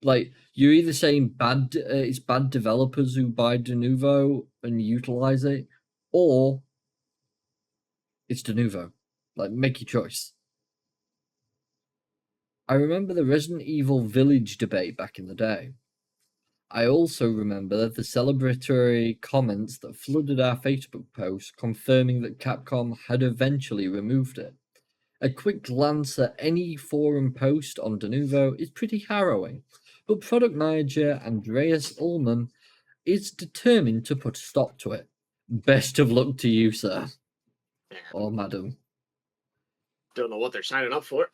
Like, you're either saying it's bad developers who buy Denuvo and utilize it, or it's Denuvo. Like, make your choice. I remember the Resident Evil Village debate back in the day. I also remember the celebratory comments that flooded our Facebook post confirming that Capcom had eventually removed it. A quick glance at any forum post on Denuvo is pretty harrowing, but product manager Andreas Ullman is determined to put a stop to it. Best of luck to you, sir. Or madam. Don't know what they're signing up for.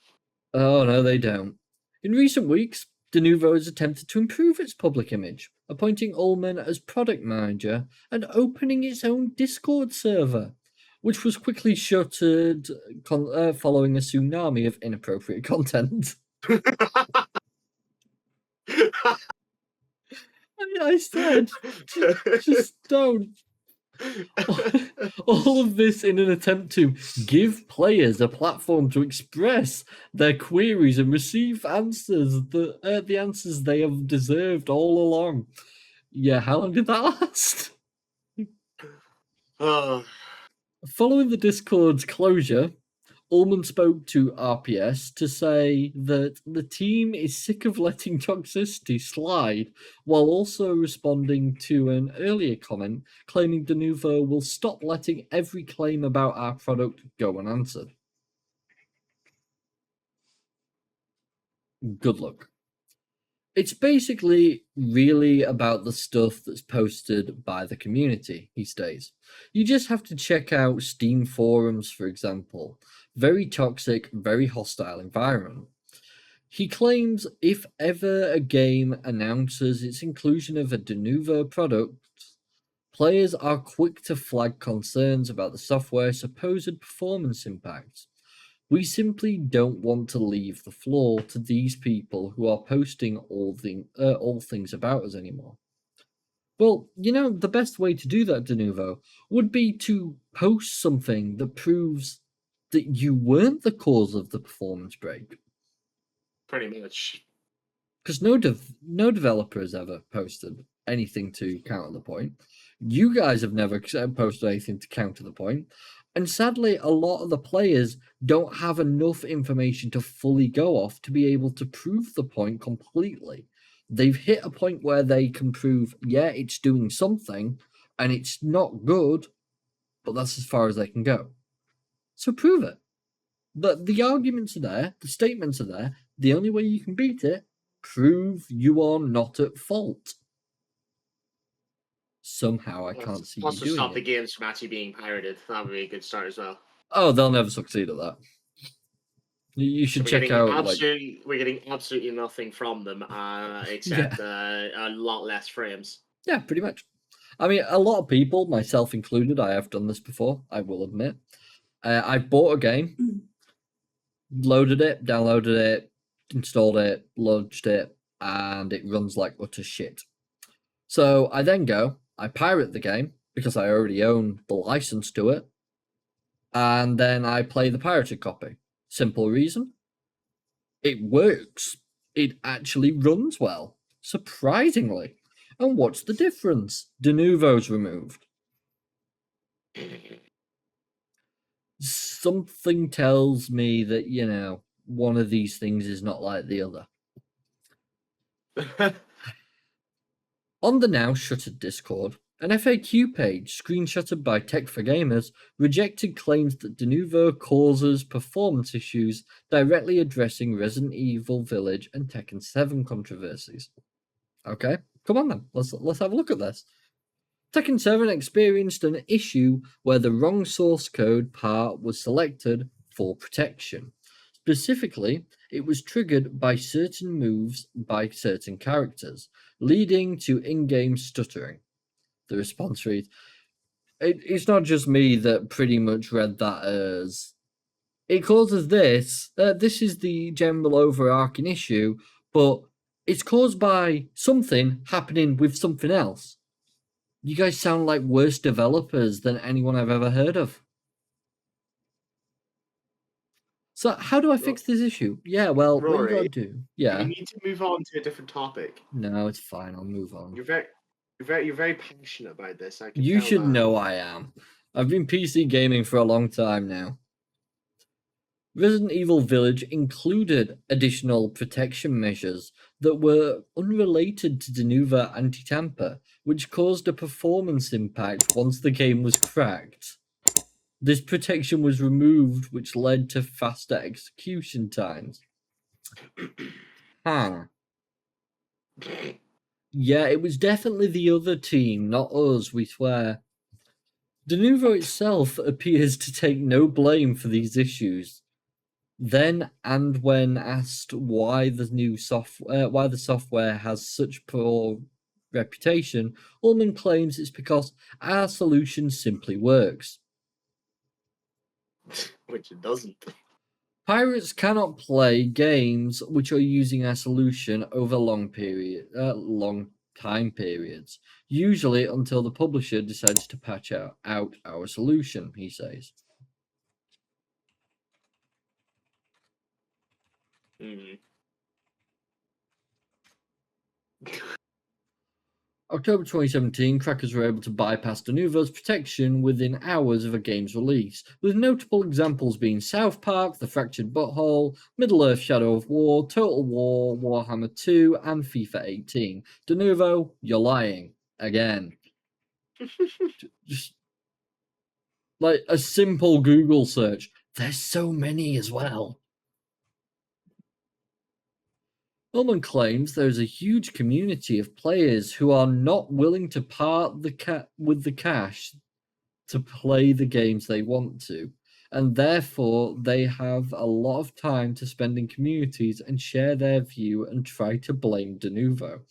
Oh, no, they don't. In recent weeks, Denuvo has attempted to improve its public image, appointing Ullman as product manager and opening its own Discord server, which was quickly shuttered following a tsunami of inappropriate content. I said, just don't. All of this in an attempt to give players a platform to express their queries and receive answers, the answers they have deserved all along. Yeah, how long did that last? Following the Discord's closure, Ullman spoke to RPS to say that the team is sick of letting toxicity slide, while also responding to an earlier comment claiming Denuvo will stop letting every claim about our product go unanswered. Good luck. It's basically really about the stuff that's posted by the community, he states. You just have to check out Steam forums, for example. Very toxic, very hostile environment. He claims if ever a game announces its inclusion of a Denuvo product, Players are quick to flag concerns about the software's supposed performance impacts. We simply don't want to leave the floor to these people who are posting all things about us anymore. Well, the best way to do that, Denuvo, would be to post something that proves that you weren't the cause of the performance break. Pretty much. Because no developer has ever posted anything to counter the point. You guys have never posted anything to counter the point. And sadly, a lot of the players don't have enough information to fully go off to be able to prove the point completely. They've hit a point where they can prove, yeah, it's doing something, and it's not good, but that's as far as they can go. So prove it. The arguments are there, the statements are there. The only way you can beat it, prove you are not at fault. Somehow I can't see you doing it. Also stop the games from actually being pirated. That would be a good start as well. Oh, they'll never succeed at that. You should check out. We're getting absolutely nothing from them, except a lot less frames. Yeah, pretty much. I mean, a lot of people, myself included, I have done this before, I will admit. I bought a game, loaded it, downloaded it, installed it, launched it, and it runs like utter shit. So I then I pirate the game, because I already own the license to it, and then I play the pirated copy. Simple reason. It works. It actually runs well, surprisingly. And what's the difference? Denuvo's removed. Something tells me that, one of these things is not like the other. On the now shuttered Discord, an FAQ page screenshotted by Tech for Gamers rejected claims that Denuvo causes performance issues, directly addressing Resident Evil Village and Tekken 7 controversies. Okay, come on then, let's have a look at this. Tekken 7 experienced an issue where the wrong source code part was selected for protection. Specifically, it was triggered by certain moves by certain characters, leading to in-game stuttering. The response reads, it's not just me that pretty much read that as, it causes this, this is the general overarching issue, but it's caused by something happening with something else. You guys sound like worse developers than anyone I've ever heard of. So how do I fix this issue? Yeah, well, Rory, what you gotta do? Yeah. You need to move on to a different topic. No, it's fine. I'll move on. You're very passionate about this. You should know I am. I've been PC gaming for a long time now. Resident Evil Village included additional protection measures that were unrelated to Denuvo anti-tamper, which caused a performance impact once the game was cracked. This protection was removed, which led to faster execution times. Yeah, it was definitely the other team, not us, we swear. Denuvo itself appears to take no blame for these issues. Then, and when asked why the software has such poor reputation, Ullman claims it's because our solution simply works. Which it doesn't. Pirates cannot play games which are using our solution over long time periods, usually until the publisher decides to patch out our solution, he says. October 2017, crackers were able to bypass Denuvo's protection within hours of a game's release, with notable examples being South Park, The Fractured Butthole, Middle-earth: Shadow of War, Total War, Warhammer 2, and FIFA 18. Denuvo, you're lying. Again. Just like a simple Google search. There's so many as well. Ullman claims there is a huge community of players who are not willing to part with the cash to play the games they want to, and therefore they have a lot of time to spend in communities and share their view and try to blame Denuvo.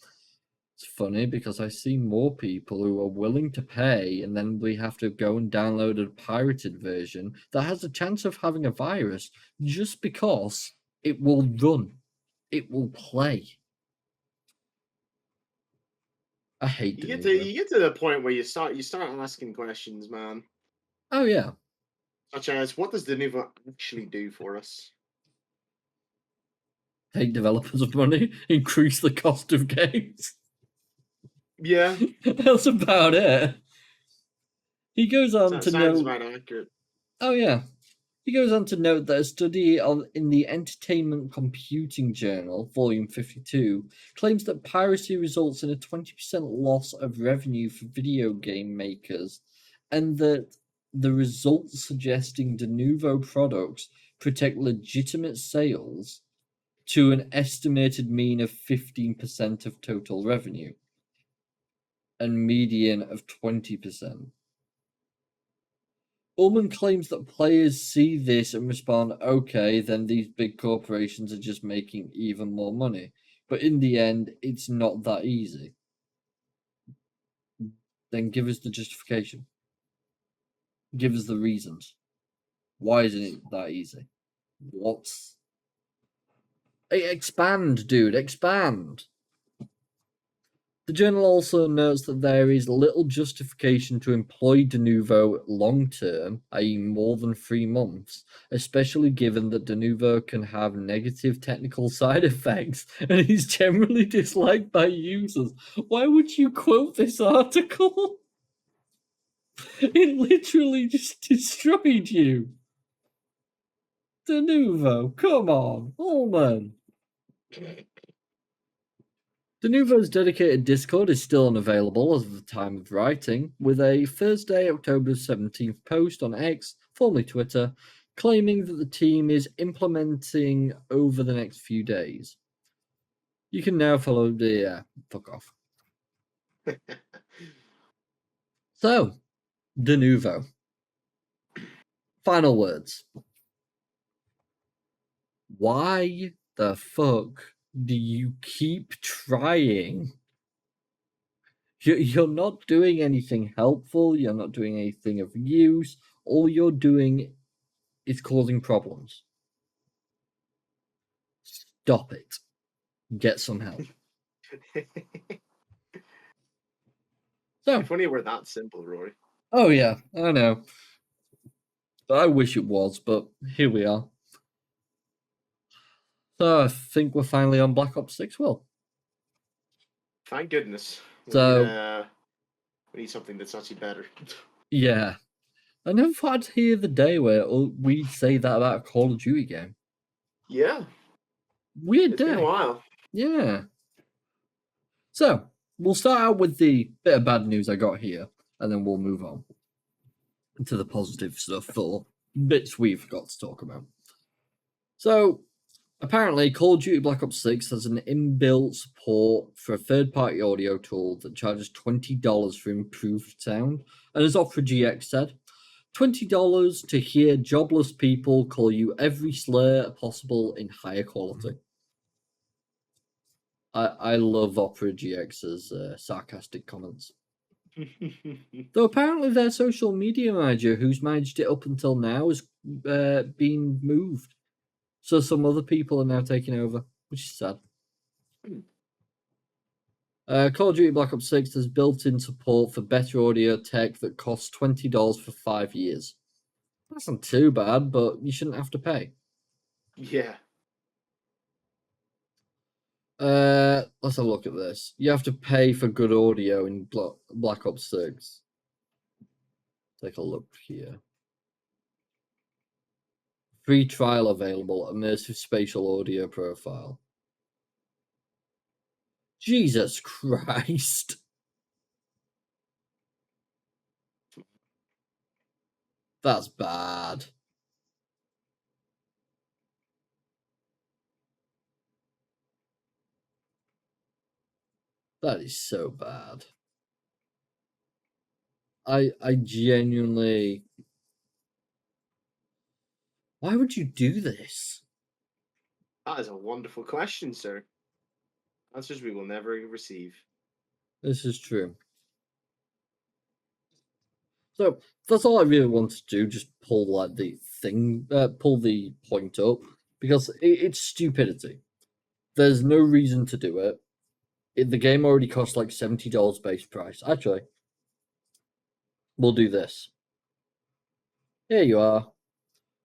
It's funny because I see more people who are willing to pay, and then we have to go and download a pirated version that has a chance of having a virus just because it will run, it will play. I hate Denuvo. You get to the point where you start asking questions, man. Oh yeah, Such as, what does Denuvo actually do for us? take developers of money, increase the cost of games. Yeah, That's about it. He goes on that to sounds note. about accurate. Oh yeah, he goes on to note that a study in the Entertainment Computing Journal, Volume 52, claims that piracy results in a 20% loss of revenue for video game makers, and that the results suggesting Denuvo products protect legitimate sales to an estimated mean of 15% of total revenue and median of 20%. Ullman claims that players see this and respond, okay, then these big corporations are just making even more money. But in the end, it's not that easy. Then give us the justification. Give us the reasons. Why isn't it that easy? What's. Expand, dude, expand. The journal also notes that there is little justification to employ Denuvo long term, i.e., more than 3 months, especially given that Denuvo can have negative technical side effects and is generally disliked by users. Why would you quote this article? It literally just destroyed you. Denuvo, come on, Ullman. Denuvo's dedicated Discord is still unavailable as of the time of writing, with a Thursday, October 17th post on X, formerly Twitter, claiming that the team is implementing over the next few days. You can now follow the fuck off. So, Denuvo. Final words. Why the fuck do you keep trying? You're not doing anything helpful. You're not doing anything of use. All you're doing is causing problems. Stop it. Get some help. So, If only it were that simple, Rory. oh yeah, I know. I wish it was, but here we are. So I think we're finally on Black Ops 6, Will. Thank goodness. So, We need something that's actually better. yeah. I never thought I'd hear the day where we'd say that about a Call of Duty game. Yeah. Weird It's day. been a while. Yeah. So, we'll start out with the bit of bad news I got here, and then we'll move on to the positive stuff for bits we forgot to talk about. So, apparently, Call of Duty Black Ops 6 has an inbuilt support for a third-party audio tool that charges $20 for improved sound, and as Opera GX said, $20 to hear jobless people call you every slur possible in higher quality. I love Opera GX's sarcastic comments. Though apparently their social media manager, who's managed it up until now, has been moved. So some other people are now taking over, which is sad. Call of Duty Black Ops 6 has built-in support for better audio tech that costs $20 for 5 years. That's not too bad, but you shouldn't have to pay. Yeah. Let's have a look at this. You have to pay for good audio in Black Ops 6. Take a look here. Free trial available, immersive spatial audio profile. Jesus Christ. That's bad. That is so bad. I genuinely. Why would you do this? That is a wonderful question, sir. Answers we will never receive. This is true. So that's all I really wanted to do. Just pull like the thing, pull the point up because it's stupidity. There's no reason to do it. The game already costs like $70 base price. Actually, we'll do this. Here you are.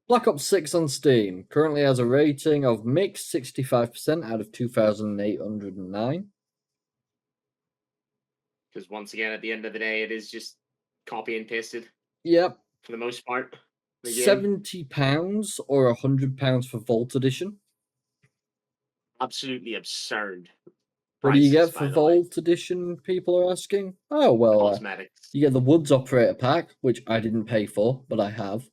Black Ops 6 on Steam currently has a rating of mixed 65% out of 2,809. Because once again, at the end of the day, it is just copy and pasted Yep. for the most part. The game. £70 or £100 for Vault Edition. Absolutely absurd. What do you prices, get for by the way. Vault Edition? People are asking. Oh well, Cosmetics. you get the Woods Operator Pack, which I didn't pay for, but I have.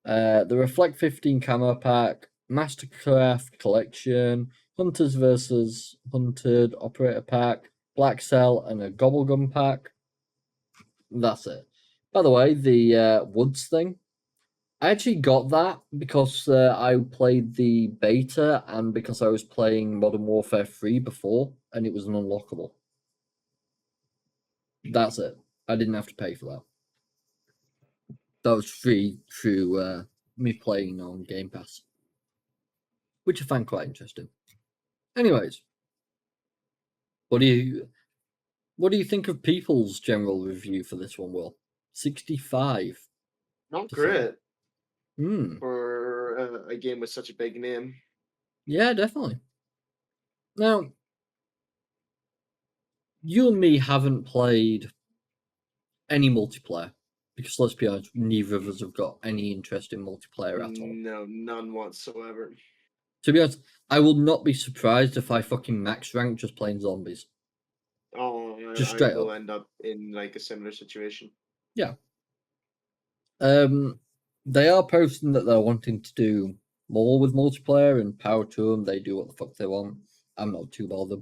The Reflect 15 Camo Pack, Mastercraft Collection, Hunters vs. Hunted Operator Pack, Black Cell, and a Gobblegum Pack. That's it. By the way, the Woods thing, I actually got that because I played the beta and because I was playing Modern Warfare 3 before, and it was an unlockable. That's it. I didn't have to pay for that. That was free through me playing on Game Pass, which I found quite interesting. Anyways, what do you think of people's general review for this one, Will? 65. Not great Hmm. for a game with such a big name. Yeah, definitely. Now, you and me haven't played any multiplayer because let's be honest, neither of us have got any interest in multiplayer at all. No, none whatsoever. To be honest, I will not be surprised if I fucking max rank just playing zombies. Oh, Just I straight will up. end up in like a similar situation. Yeah. They are posting that they're wanting to do more with multiplayer, and power to them. They do what the fuck they want. I'm not too bothered.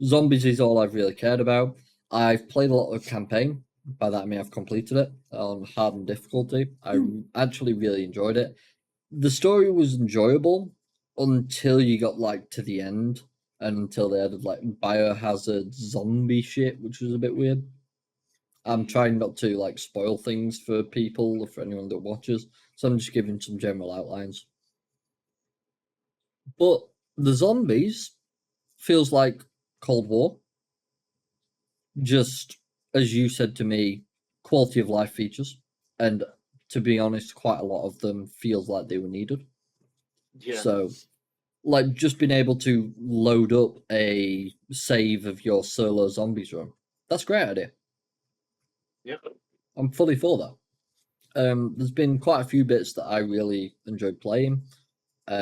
Zombies is all I've really cared about. I've played a lot of campaign. By that I mean I've completed it on hard and difficulty. I actually really enjoyed it. The story was enjoyable until you got like to the end and until they added like biohazard zombie shit, which was a bit weird. I'm trying not to like spoil things for people or for anyone that watches, so I'm just giving some general outlines. But the zombies feels like Cold War. Just as you said to me, quality of life features, and to be honest, quite a lot of them feels like they were needed. Yeah. So, like just being able to load up a save of your solo zombies run, that's a great idea. Yep. I'm fully for that. There's been quite a few bits that I really enjoyed playing.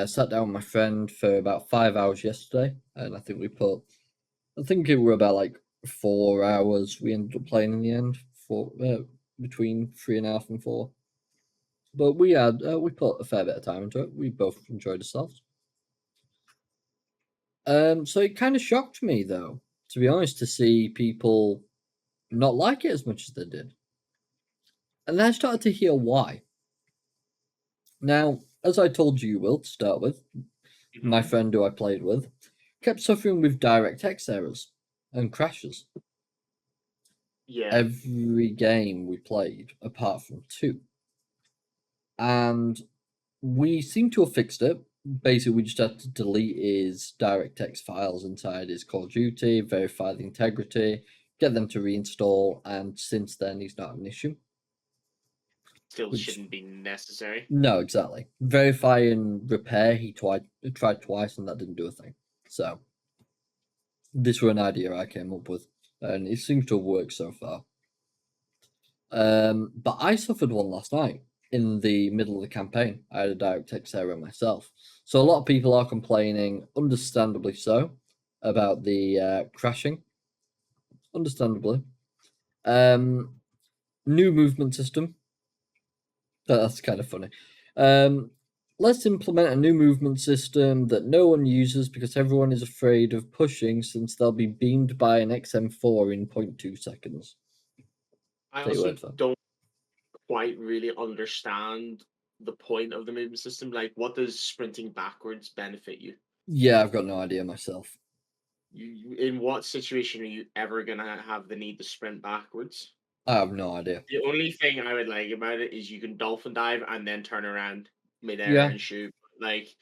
Sat down with my friend for about 5 hours yesterday, and I think it were about like 4 hours we ended up playing in the end, between 3.5 and 4. But we put a fair bit of time into it. We both enjoyed ourselves. So it kind of shocked me, though, to be honest, to see people not like it as much as they did. And then I started to hear why. Now, as I told you, Will, to start with, my friend who I played with kept suffering with DirectX errors and crashes. Yeah. Every game we played, apart from 2. And we seem to have fixed it. Basically, we just had to delete his DirectX files inside his Call of Duty, verify the integrity, get them to reinstall, and since then, he's not an issue. Still shouldn't be necessary. No, exactly. Verify and repair, he tried twice, and that didn't do a thing. So, this was an idea I came up with, and it seems to have worked so far. But I suffered one last night in the middle of the campaign. I had a DirectX error myself. So a lot of people are complaining, understandably so, about the crashing. Understandably. New movement system. That's kind of funny. Let's implement a new movement system that no one uses because everyone is afraid of pushing since they'll be beamed by an XM4 in 0.2 seconds. I also don't quite really understand the point of the movement system. Like, what does sprinting backwards benefit you? Yeah, I've got no idea myself. in what situation are you ever gonna have the need to sprint backwards? I have no idea. The only thing I would like about it is you can dolphin dive and then turn around midair Yeah. and shoot. Like,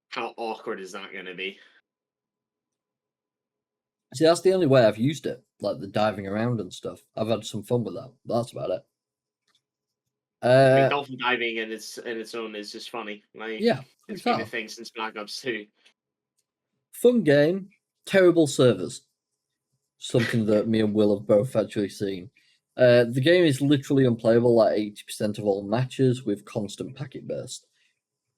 how awkward is that gonna be? See, that's the only way I've used it, like the diving around and stuff. I've had some fun with that. That's about it. I mean, Uh, dolphin diving in its own is just funny. Like, yeah, it's been a exactly. thing since Black Ops 2. Fun game, terrible servers. Something that me and Will have both actually seen. The game is literally unplayable like 80% of all matches with constant packet burst.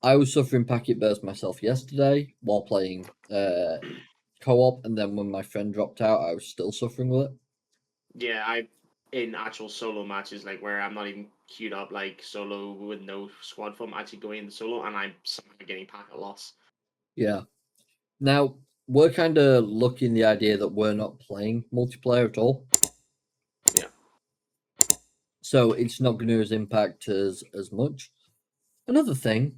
I was suffering packet burst myself yesterday while playing co-op, and then when my friend dropped out, I was still suffering with it. Yeah, I in actual solo matches, like where I'm not even queued up, like solo with no squad foam, actually going into solo, and I'm somehow getting packet loss. Yeah. Now we're kind of looking the idea that we're not playing multiplayer at all, Yeah, so it's not going to impact us as much. Another thing,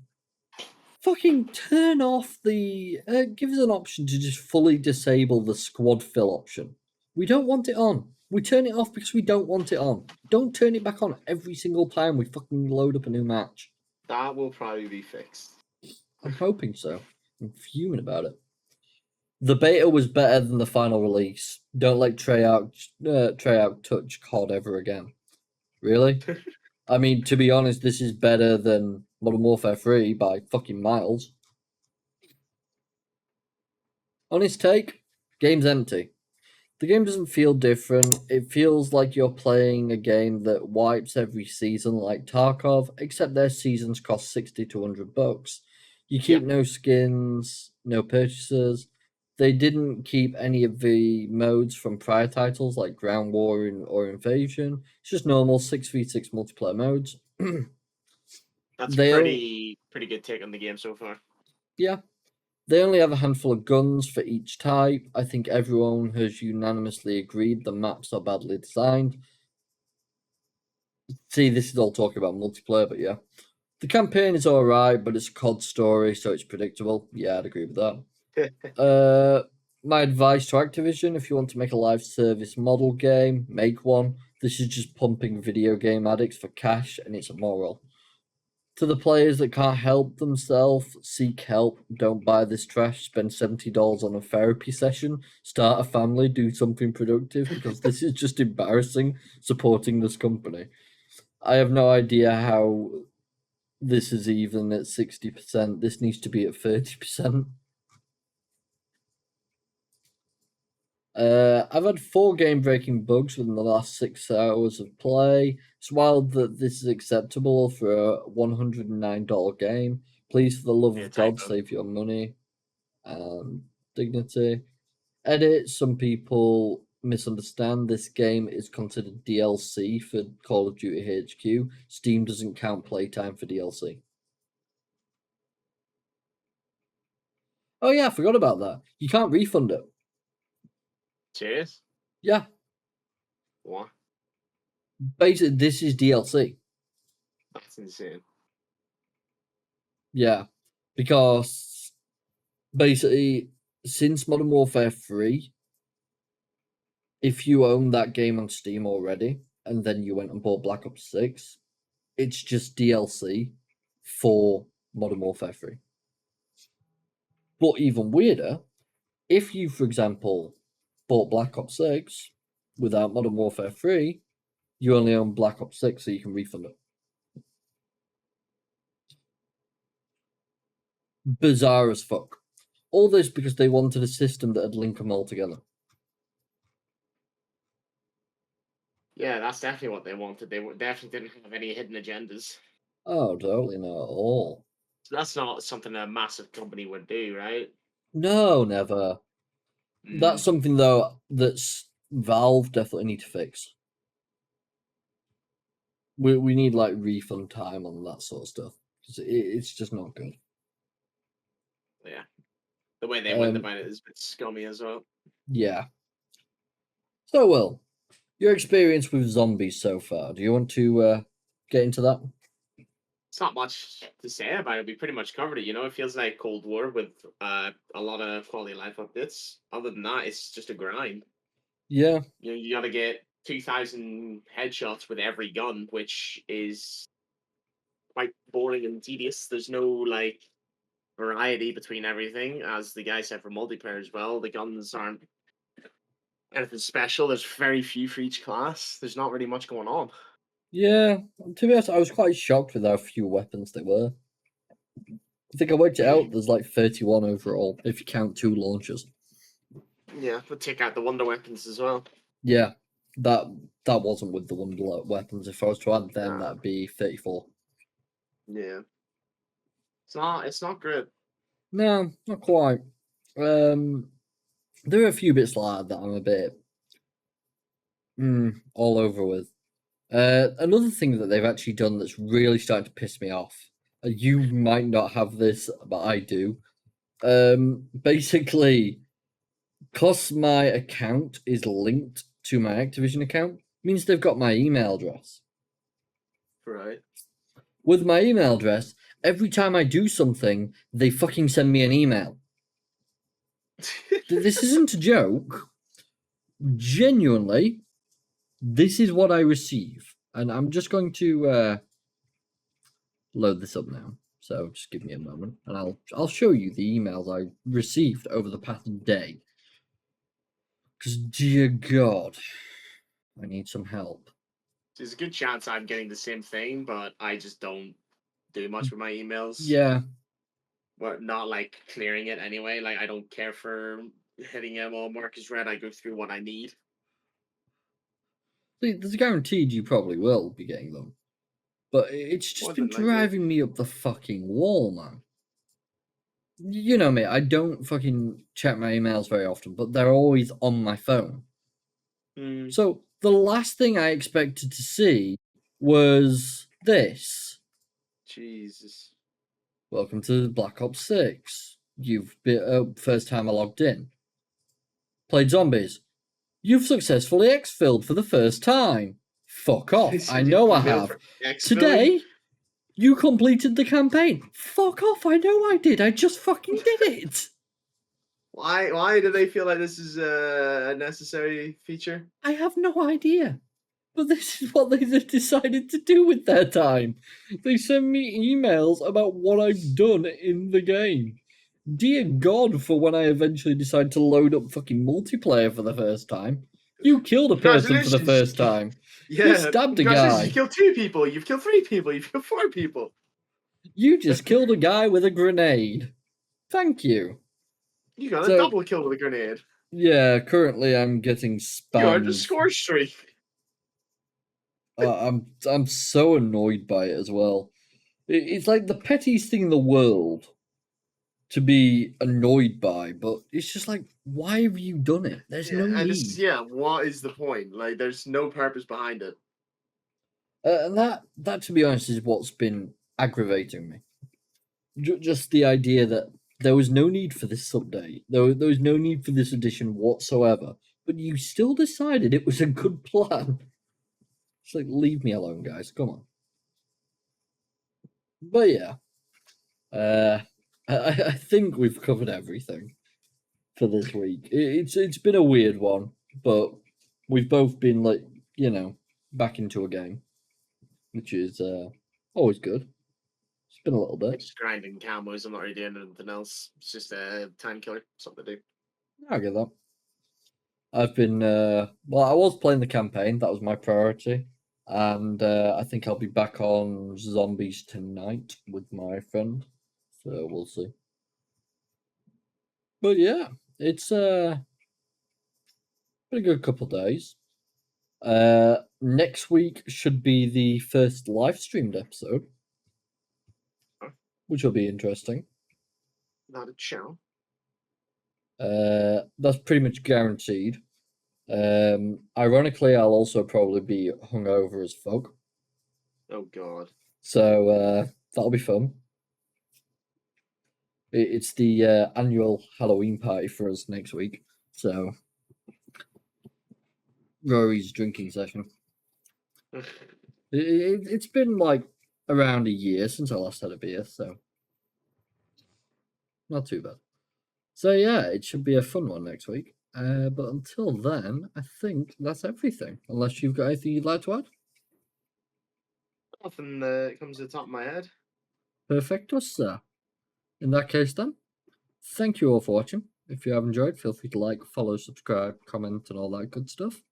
fucking turn off the. Give us an option to just fully disable the squad fill option. We don't want it on. We turn it off because we don't want it on. Don't turn it back on every single time we fucking load up a new match. that will probably be fixed. I'm hoping so. I'm fuming about it. The beta was better than the final release. Don't let Treyarch touch COD ever again. Really? I mean, to be honest, this is better than Modern Warfare 3 by fucking miles. Honest take, game's empty. The game doesn't feel different. It feels like you're playing a game that wipes every season like Tarkov, except their seasons cost 60 to $100. You Yeah, keep no skins, no purchases. They didn't keep any of the modes from prior titles like Ground War or Invasion. It's just normal 6v6 multiplayer modes. that's they own, pretty good take on the game so far. yeah, they only have a handful of guns for each type. I think everyone has unanimously agreed the maps are badly designed. See, this is all talking about multiplayer, but yeah. The campaign is alright, but it's a COD story, so it's predictable. Yeah, I'd agree with that. My advice to Activision, if you want to make a live service model game, make one. This is just pumping video game addicts for cash, and it's immoral. To the players that can't help themselves, seek help. Don't buy this trash. Spend $70 on a therapy session. Start a family. Do something productive because this is just embarrassing supporting this company. I have no idea how this is even at 60%. This needs to be at 30%. I've had 4 game-breaking bugs within the last 6 hours of play. It's wild that this is acceptable for a $109 game. Please, for the love Yeah, of God, typo. save your money and dignity. Edit, some people misunderstand. This game is considered DLC for Call of Duty HQ. Steam doesn't count playtime for DLC. Oh yeah, I forgot about that. You can't refund it. Serious? Yeah, What? basically this is DLC. That's insane. Yeah, because basically since Modern Warfare 3, if you own that game on Steam already and then you went and bought Black Ops 6, it's just DLC for Modern Warfare 3. But even weirder, if you, for example, bought Black Ops 6 without Modern Warfare 3, you only own Black Ops 6, so you can refund it. Bizarre as fuck. All this because they wanted a system that would link them all together. Yeah, that's definitely what they wanted. They definitely didn't have any hidden agendas. Oh, totally not at all. So that's not something a massive company would do, right? No, never. That's Mm, something though that's Valve definitely need to fix. We need like refund time on that sort of stuff because it's just not good. yeah. The way they went Um, about it is a bit scummy as well. yeah. So, Will, your experience with zombies so far? Do you want to get into that? it's not much to say about it. We pretty much covered it. You know, it feels like Cold War with a lot of quality of life updates. Other than that, it's just a grind. Yeah. You know, you got to get 2,000 headshots with every gun, which is quite boring and tedious. There's no like variety between everything, as the guy said for multiplayer as well. The guns aren't anything special. There's very few for each class. There's not really much going on. Yeah. To be honest, I was quite shocked with how few weapons there were. I think I worked it out. There's like 31 overall, if you count 2 launchers. Yeah, but take out the wonder weapons as well. Yeah, that wasn't with the wonder weapons. If I was to add them, Nah. that'd be 34. Yeah. It's not good. No, not quite. There are a few bits like that I'm a bit all over with. Another thing that they've actually done that's really starting to piss me off. You might not have this, but I do. Basically, because my account is linked to my Activision account, means they've got my email address. Right. With my email address, every time I do something, they fucking send me an email. This isn't a joke. Genuinely, this is what I receive. And I'm just going to load this up now. So just give me a moment, and I'll show you the emails I received over the past day. Because dear God, I need some help. There's a good chance I'm getting the same thing, but I just don't do much with my emails. Yeah. But not like clearing it anyway. Like I don't care for hitting them all mark as read. I go through what I need. There's guaranteed you probably will be getting them. But it's just been driving me up the fucking wall, man. You know me, I don't fucking check my emails very often, but they're always on my phone. So the last thing I expected to see was this. Jesus. Welcome to Black Ops 6. You've been first time I logged in. Played zombies. You've successfully exfilled for the first time. Fuck off. I know I have. Today, you completed the campaign. Fuck off. I know I did. I just fucking did it. Why do they feel like this is a necessary feature? I have no idea. But this is what they decided to do with their time. They send me emails about what I've done in the game. Dear God, for when I eventually decide to load up fucking multiplayer for the first time. You killed a person for the first time. Yeah, you stabbed a guy. You killed 2 people. You've killed 3 people. You've killed 4 people. You just killed a guy with a grenade. Thank you. You got a double kill with a grenade. Yeah, currently I'm getting spammed. You're the score streak. I'm so annoyed by it as well. It's like the pettiest thing in the world to be annoyed by, but it's just like, why have you done it? There's no need. What is the point? Like, there's no purpose behind it. And that, to be honest, is what's been aggravating me. Just the idea that there was no need for this update. There was no need for this edition whatsoever. But you still decided it was a good plan. It's like, leave me alone, guys. Come on. But yeah. I think we've covered everything for this week. It's been a weird one, but we've both been like, back into a game, which is always good. It's been a little bit. Just grinding camos. I'm not really doing anything else. It's just a time killer, something to do. I get that. I've been I was playing the campaign. That was my priority, and I think I'll be back on zombies tonight with my friend. So we'll see. But yeah, it's been a good couple of days. Next week should be the first live streamed episode, which will be interesting. Not a show. That's pretty much guaranteed. Ironically, I'll also probably be hungover as fuck. Oh God. So that'll be fun. It's the annual Halloween party for us next week. So Rory's drinking session. It's been like around a year since I last had a beer, so not too bad. So yeah, it should be a fun one next week. But until then, I think that's everything. Unless you've got anything you'd like to add? Nothing comes to the top of my head. Perfecto, sir. In that case, then, thank you all for watching. If you have enjoyed, feel free to like, follow, subscribe, comment, and all that good stuff.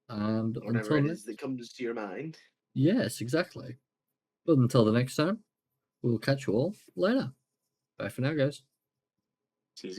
And Whatever until it is that comes to your mind. yes, exactly. But until the next time, we'll catch you all later. Bye for now, guys. See you again.